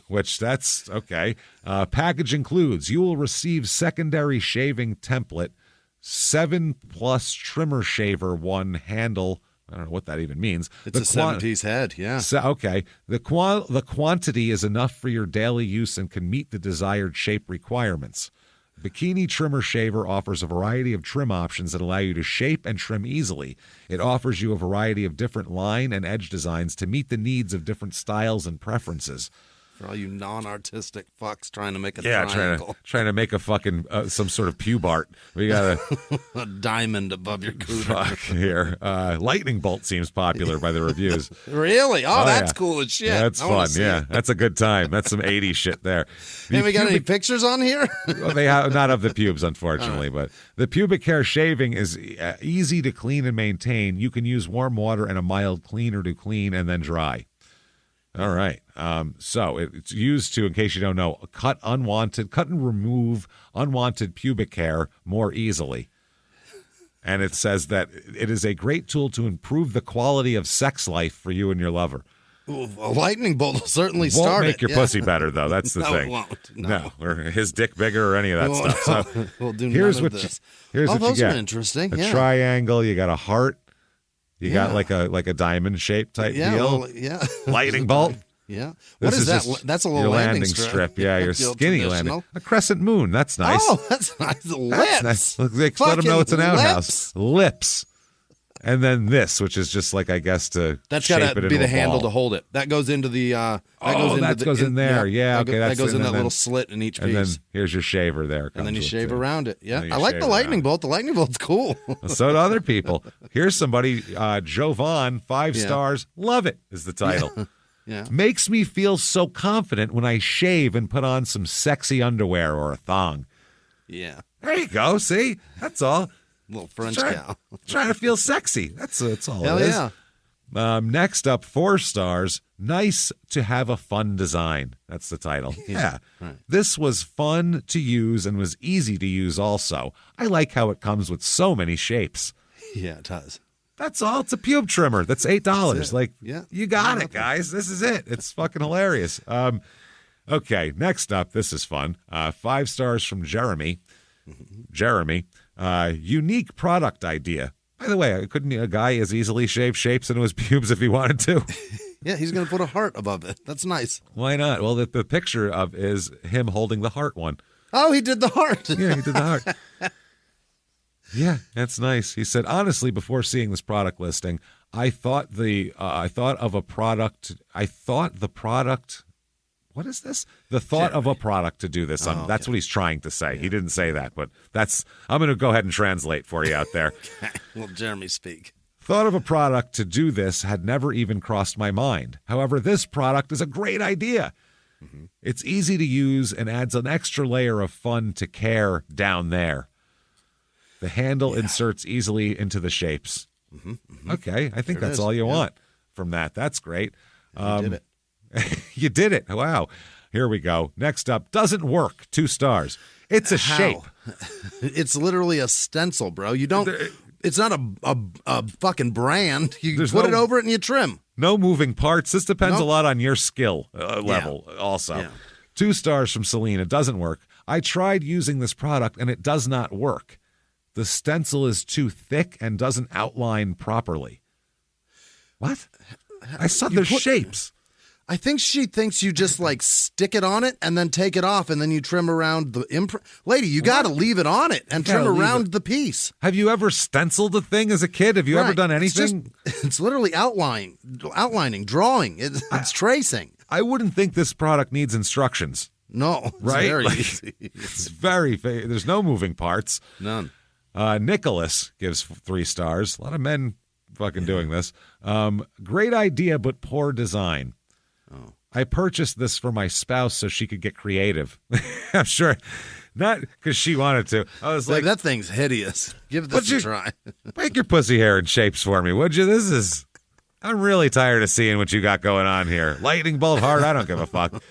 Which that's okay. Package includes, you will receive secondary shaving template, 7+ trimmer shaver, 1 handle. I don't know what that even means. It's a 7-piece head, yeah. So, okay. The quantity is enough for your daily use and can meet the desired shape requirements. Bikini Trimmer Shaver offers a variety of trim options that allow you to shape and trim easily. It offers you a variety of different line and edge designs to meet the needs of different styles and preferences. For all you non-artistic fucks trying to make a triangle. trying to make a fucking some sort of pube art. We got a diamond above your cooter. Fuck here. Lightning bolt seems popular by the reviews. Really? Oh, that's cool as shit. That's fun. Yeah, that's a good time. That's some 80s shit there. Hey, we got any pictures on here? Well, they have not of the pubes, unfortunately, but the pubic hair shaving is easy to clean and maintain. You can use warm water and a mild cleaner to clean and then dry. All right. So it's used to, in case you don't know, cut and remove unwanted pubic hair more easily. And it says that it is a great tool to improve the quality of sex life for you and your lover. Ooh, a lightning bolt will certainly start Won't make your pussy better, though. That's the thing. It won't. No, or his dick bigger or any of that stuff. So we'll do here's none of what this. Here's what those you get. Are interesting. A triangle. You got a heart. You got like a diamond shape type deal. Well, Lightning bolt. Yeah. What is that? That's a little landing strip. Yeah, your skinny landing. A crescent moon. That's nice. Oh, that's nice. Lips. That's nice. Let them know it's an outhouse. Lips. And then this, which is just like, I guess, that's got to be the handle to hold it. That goes into the. That goes in there. Yeah, okay. That goes in that little slit in each piece. And then here's your shaver there. And then you shave around it. Yeah, I like the lightning bolt. The lightning bolt's cool. So do other people. Here's somebody, Jovan, 5 stars. Love it is the title. Yeah. Makes me feel so confident when I shave and put on some sexy underwear or a thong. Yeah. There you go. See? That's all. Little French cow. Trying to feel sexy. That's all Hell it is. Yeah. Next up, 4 stars. Nice to have a fun design. That's the title. Yeah. Right. This was fun to use and was easy to use also. I like how it comes with so many shapes. Yeah, it does. That's all. It's a pube trimmer. That's $8. That's like, you got it, guys. This is it. It's fucking hilarious. Okay, next up, this is fun. 5 stars from Jeremy. Jeremy, unique product idea. By the way, couldn't a guy as easily shave shapes into his pubes if he wanted to? Yeah, he's going to put a heart above it. That's nice. Why not? Well, the picture of is him holding the heart one. Oh, he did the heart. Yeah, he did the heart. Yeah, that's nice. He said, honestly, before seeing this product listing, I thought the product. What is this? The thought of a product to do this. That's what he's trying to say. Yeah. He didn't say that, but I'm going to go ahead and translate for you out there. Well, Jeremy speak. Thought of a product to do this had never even crossed my mind. However, this product is a great idea. Mm-hmm. It's easy to use and adds an extra layer of fun to care down there. The handle inserts easily into the shapes. Mm-hmm, mm-hmm. Okay, I think that's all you want from that. That's great. You did it. You did it. Wow. Here we go. Next up, doesn't work. 2 stars. It's a shape. It's literally a stencil, bro. You don't. It's not a fucking brand. You There's put it no- over it and you trim. No moving parts. This depends a Nope. lot on your skill level also. Yeah. 2 stars from Celine. It doesn't work. I tried using this product and it does not work. The stencil is too thick and doesn't outline properly. What? I saw there's shapes. I think she thinks you just like stick it on it and then take it off and then you trim around the Lady, you got to leave it on it and trim around the piece. Have you ever stenciled a thing as a kid? Have you ever done anything? It's literally outlining, drawing. It's tracing. I wouldn't think this product needs instructions. No, it's Right? very Like, easy. It's very there's no moving parts. None. Nicholas gives 3 stars. A lot of men fucking doing this. Great idea, but poor design. Oh. I purchased this for my spouse so she could get creative. I'm sure, not because she wanted to. I was like, that thing's hideous. Give this a try. make your pussy hair in shapes for me, would you? I'm really tired of seeing what you got going on here. Lightning bolt hard, I don't give a fuck.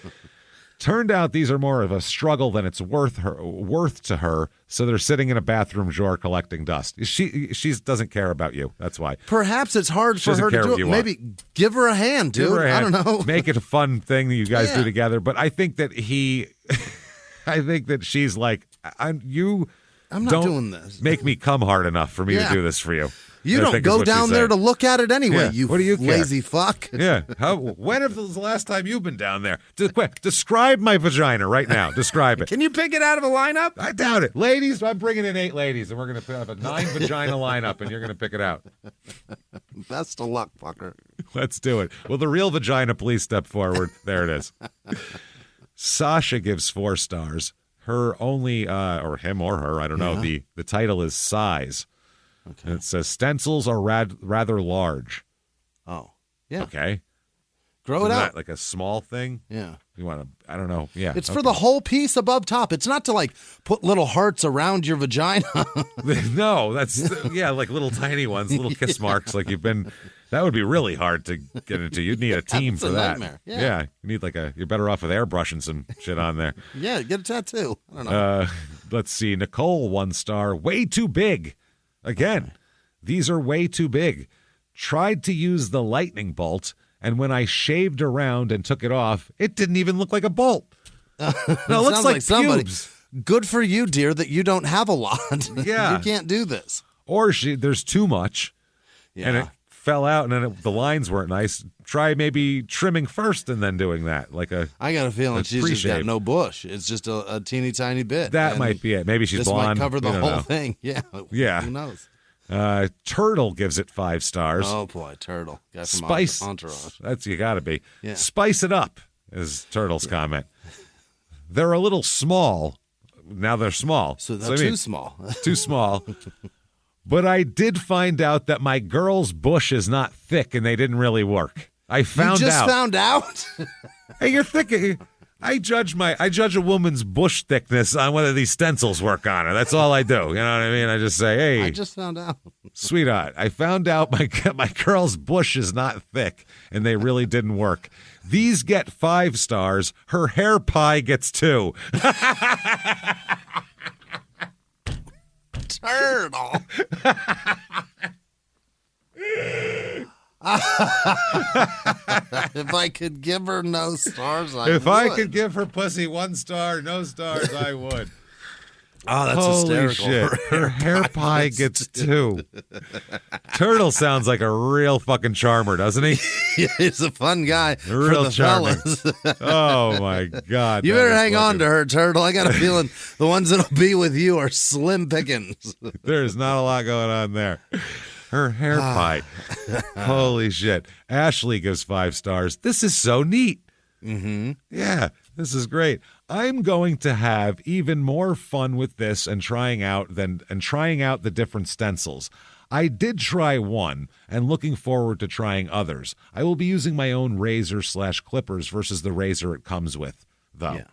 Turned out these are more of a struggle than it's worth to her, so they're sitting in a bathroom drawer collecting dust. She doesn't care about you. That's why. Perhaps it's hard for her to do it. Maybe give her a hand, dude. Give her a hand. I don't know. Make it a fun thing that you guys do together. But I think that I think that she's like, I'm not don't doing this. Make me come hard enough for me to do this for you. You I don't think is go what she's down there saying. to look at it anyway, Yeah. What do you care? lazy fuck. Yeah. When was the last time you've been down there? Quick, describe my vagina right now. Describe it. Can you pick it out of a lineup? I doubt it. Ladies, I'm bringing in 8 ladies, and we're going to have a 9 vagina lineup, and you're going to pick it out. Best of luck, fucker. Let's do it. Will the real vagina please step forward? There it is. Sasha gives 4 stars. Her only, or him or her, I don't know. The title is Size. Okay. And it says stencils are rather large. Oh, yeah. Okay. Grow it out. Like a small thing? Yeah. You want to, I don't know. Yeah. It's for the whole piece above top. It's not to like put little hearts around your vagina. No, that's, like little tiny ones, little kiss marks. Like that would be really hard to get into. You'd need a team for that. Nightmare. Yeah. You need you're better off with airbrushing some shit on there. Yeah, get a tattoo. I don't know. Let's see. Nicole, 1 star. Way too big. Again, these are way too big. Tried to use the lightning bolt, and when I shaved around and took it off, it didn't even look like a bolt. No, it looks like somebody. pubes. Good for you, dear, that you don't have a lot. Yeah. You can't do this. Or there's too much, and it fell out, and then the lines weren't nice. Try maybe trimming first and then doing that. I got a feeling she's just got no bush. It's just a teeny tiny bit. That might be it. Maybe she's this blonde. Might cover the whole thing. Yeah. Yeah. Who knows? Turtle gives it 5 stars. Oh boy, Turtle. Got some Spice. entourage. That's you got to be. Yeah. Spice it up is Turtle's comment. They're a little small. Now they're small. So they're too small. Too small. But I did find out that my girl's bush is not thick, and they didn't really work. I found out. You just found out? Hey, you're thick. I judge a woman's bush thickness on whether these stencils work on her. That's all I do. You know what I mean? I just say, hey. I just found out. Sweetheart, I found out my girl's bush is not thick, and they really didn't work. These get 5 stars. Her hair pie gets 2. Turtle. If I could give her no stars, I would. If I could give her pussy 1 star, no stars, I would. Oh, that's Holy hysterical. shit. Her hair pie gets 2. Turtle sounds like a real fucking charmer, doesn't he? He's a fun guy. A real for the charming. fellas. Oh, my God. You better hang on to her, Turtle. I got a feeling the ones that'll be with you are slim pickings. There's not a lot going on there. Her hair pie. Holy shit. Ashley gives 5 stars. This is so neat. Mm-hmm. Yeah, this is great. I'm going to have even more fun with this and trying out the different stencils. I did try one and looking forward to trying others. I will be using my own razor/clippers versus the razor it comes with, though. Yeah,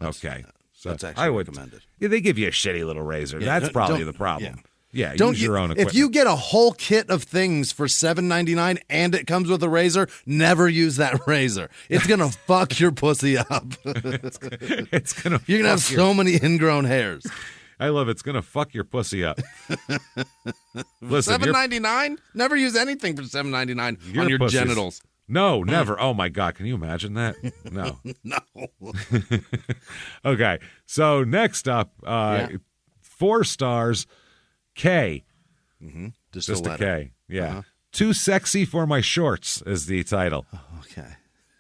okay. So that's actually recommended. Yeah, they give you a shitty little razor. Yeah, that's probably the problem. Yeah, don't use your own equipment. If you get a whole kit of things for $7.99 and it comes with a razor, never use that razor. It's gonna fuck your pussy up. it's gonna. You're gonna have so many ingrown hairs. I love it's gonna fuck your pussy up. Listen, $7.99? Never use anything for $7.99 on your genitals. No, never. Oh my God, can you imagine that? No. No. Okay, so next up, 4 stars, K. Mm-hmm. Just a K. Yeah. Too sexy for my shorts is the title. Okay.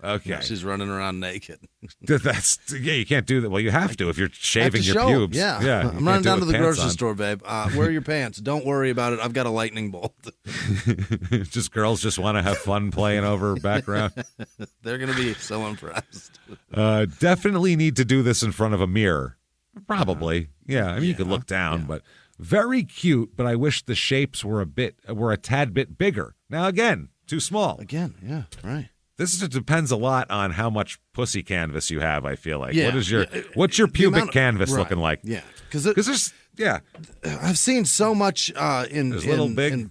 Okay. She's running around naked. You can't do that. Well, you have to if you're shaving your pubes. Yeah. I'm running down to the grocery store, babe. Where are your pants? Don't worry about it. I've got a lightning bolt. Just girls just want to have fun playing over background. They're going to be so impressed. Definitely need to do this in front of a mirror. Probably. Yeah. I mean, you could look down, but very cute, but I wish the shapes were a tad bit bigger. Now, again, too small. Again, yeah, right. This just depends a lot on how much pussy canvas you have, I feel like. What's your pubic canvus looking like? Yeah. Because there's, I've seen so much in... There's little big...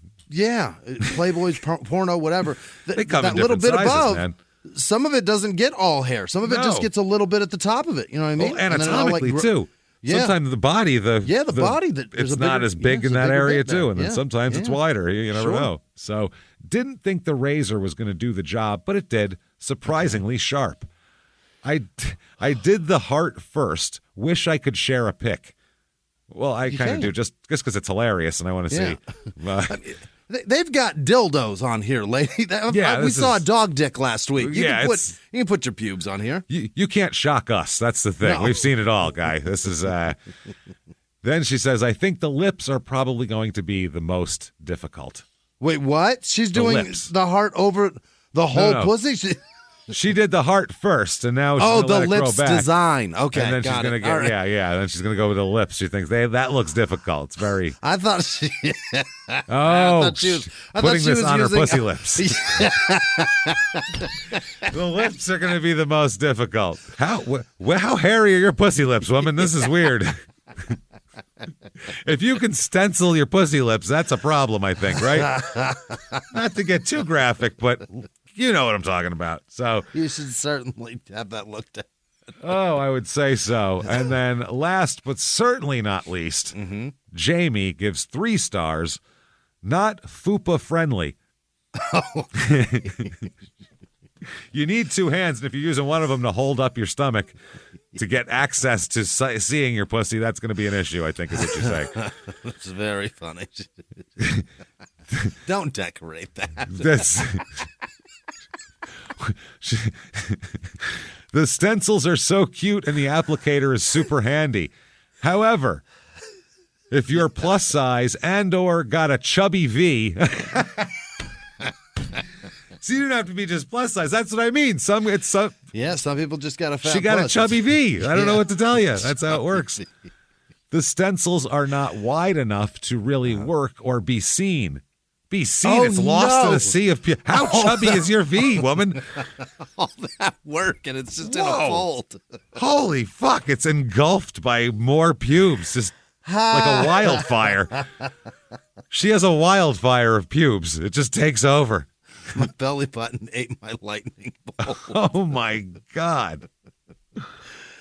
Playboy's porno, whatever. They come that in little bit sizes, above, man. some of it doesn't get all hair. Some of it just gets a little bit at the top of it. You know what I mean? Well, anatomically, too. Yeah. Sometimes the body, it's not as big in that area too, and then sometimes it's wider. You never know. So, didn't think the razor was going to do the job, but it did. Surprisingly sharp. I did the heart first. Wish I could share a pic. Well, I kind of do just because it's hilarious and I want to see. They've got dildos on here, lady. We saw a dog dick last week. You can put your pubes on here. You can't shock us. That's the thing. No. We've seen it all, guy. This is. Then she says, I think the lips are probably going to be the most difficult. Wait, what? She's doing the heart over the whole pussy? She did the heart first, and now she's the lips design. Okay, and then she's gonna get then she's gonna go with the lips. She thinks that looks difficult. It's very. I thought she. I thought she was on her pussy lips. The lips are gonna be the most difficult. How hairy are your pussy lips, woman? This is weird. If you can stencil your pussy lips, that's a problem, I think, right? Not to get too graphic, but. You know what I'm talking about. So you should certainly have that looked at. Oh, I would say so. And then last but certainly not least, Jamie gives 3 stars. Not fupa friendly. Oh. You need 2 hands, and if you're using one of them to hold up your stomach to get access to seeing your pussy, that's going to be an issue, I think, is what you're saying. It's very funny. Don't decorate that. The stencils are so cute and the applicator is super handy. However, if you're plus size and or got a chubby V, so you don't have to be just plus size. That's what I mean. Some people just got a fat. She got a chubby V. I don't know what to tell you. That's how it works. The stencils are not wide enough to really work or be seen. It's lost in a sea of how chubby is your V, woman? All that work and it's just in a fold. Holy fuck, it's engulfed by more pubes, just like a wildfire. She has a wildfire of pubes. It just takes over. My belly button ate my lightning bolt. Oh my God.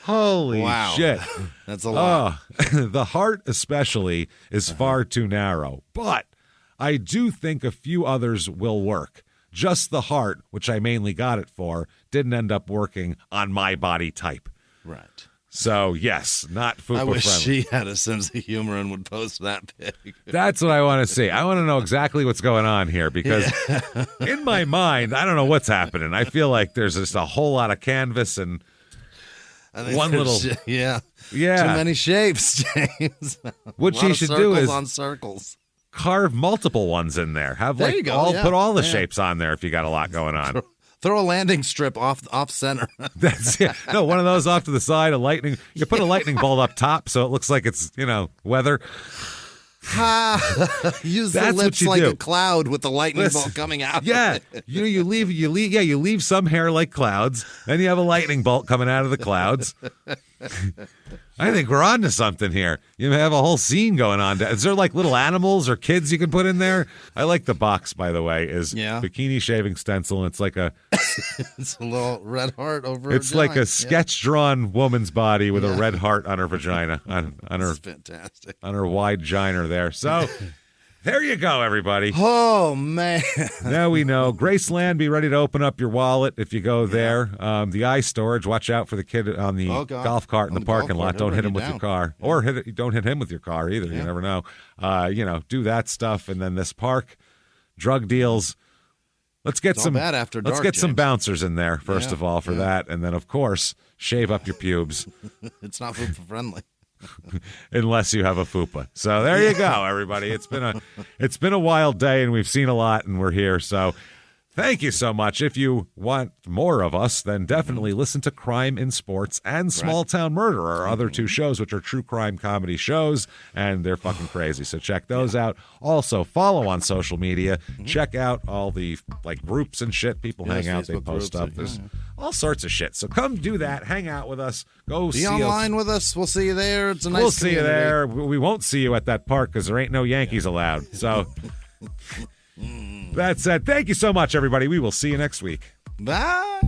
Holy shit. That's a lot. The heart especially is far too narrow, but I do think a few others will work. Just the heart, which I mainly got it for, didn't end up working on my body type. Right. So, yes, not fupa I wish friendly. she had a sense of humor and would post that pic. That's what I want to see. I want to know exactly what's going on here because in my mind, I don't know what's happening. I feel like there's just a whole lot of canvas and one little... Yeah. Too many shapes, James. What she should do is... on circles. Carve multiple ones in there. Have there you go. Put all the shapes on there if you got a lot going on. Throw a landing strip off center. That's no one of those off to the side. You put a lightning bolt up top so it looks like it's weather. Use the lips like a cloud with the lightning bolt coming out. Yeah, you leave some hair like clouds, then you have a lightning bolt coming out of the clouds. I think we're on to something here. You have a whole scene going on. Is there like little animals or kids you can put in there? I like the box, by the way, is bikini shaving stencil. And it's like it's a little red heart over it's like a sketch-drawn woman's body with a red heart on her vagina, on her fantastic. On her wide giner there. So there you go, everybody. Oh, man. Now we know. Graceland, be ready to open up your wallet if you go there. The ice storage, watch out for the kid on the golf cart in the parking lot. Don't hit him with your car. Yeah. Or don't hit him with your car either. You never know. Do that stuff. And then this park, drug deals. Let's get some bad after dark, let's get some bouncers in there, first of all, for that. And then, of course, shave up your pubes. It's not food for friendly. Unless you have a fupa. So there you go, everybody. It's been a wild day, and we've seen a lot, and we're here. So thank you so much. If you want more of us, then definitely listen to Crime in Sports and Small Town Murder, our other two shows, which are true crime comedy shows, and they're fucking crazy. So check those out. Also, follow on social media. Check out all the groups and shit. People hang out. They post stuff. There's all sorts of shit. So come do that. Hang out with us. Be online with us. We'll see you there. It's a nice We'll see you there. We won't see you at that park because there ain't no Yankees allowed. So that said, thank you so much, everybody. We will see you next week. Bye.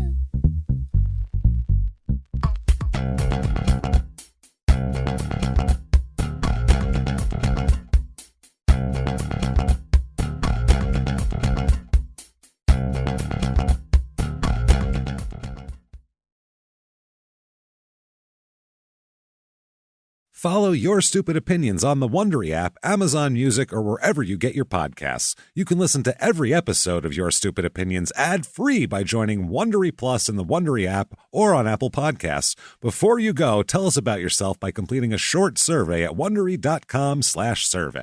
Follow Your Stupid Opinions on the Wondery app, Amazon Music, or wherever you get your podcasts. You can listen to every episode of Your Stupid Opinions ad-free by joining Wondery Plus in the Wondery app or on Apple Podcasts. Before you go, tell us about yourself by completing a short survey at Wondery.com/survey.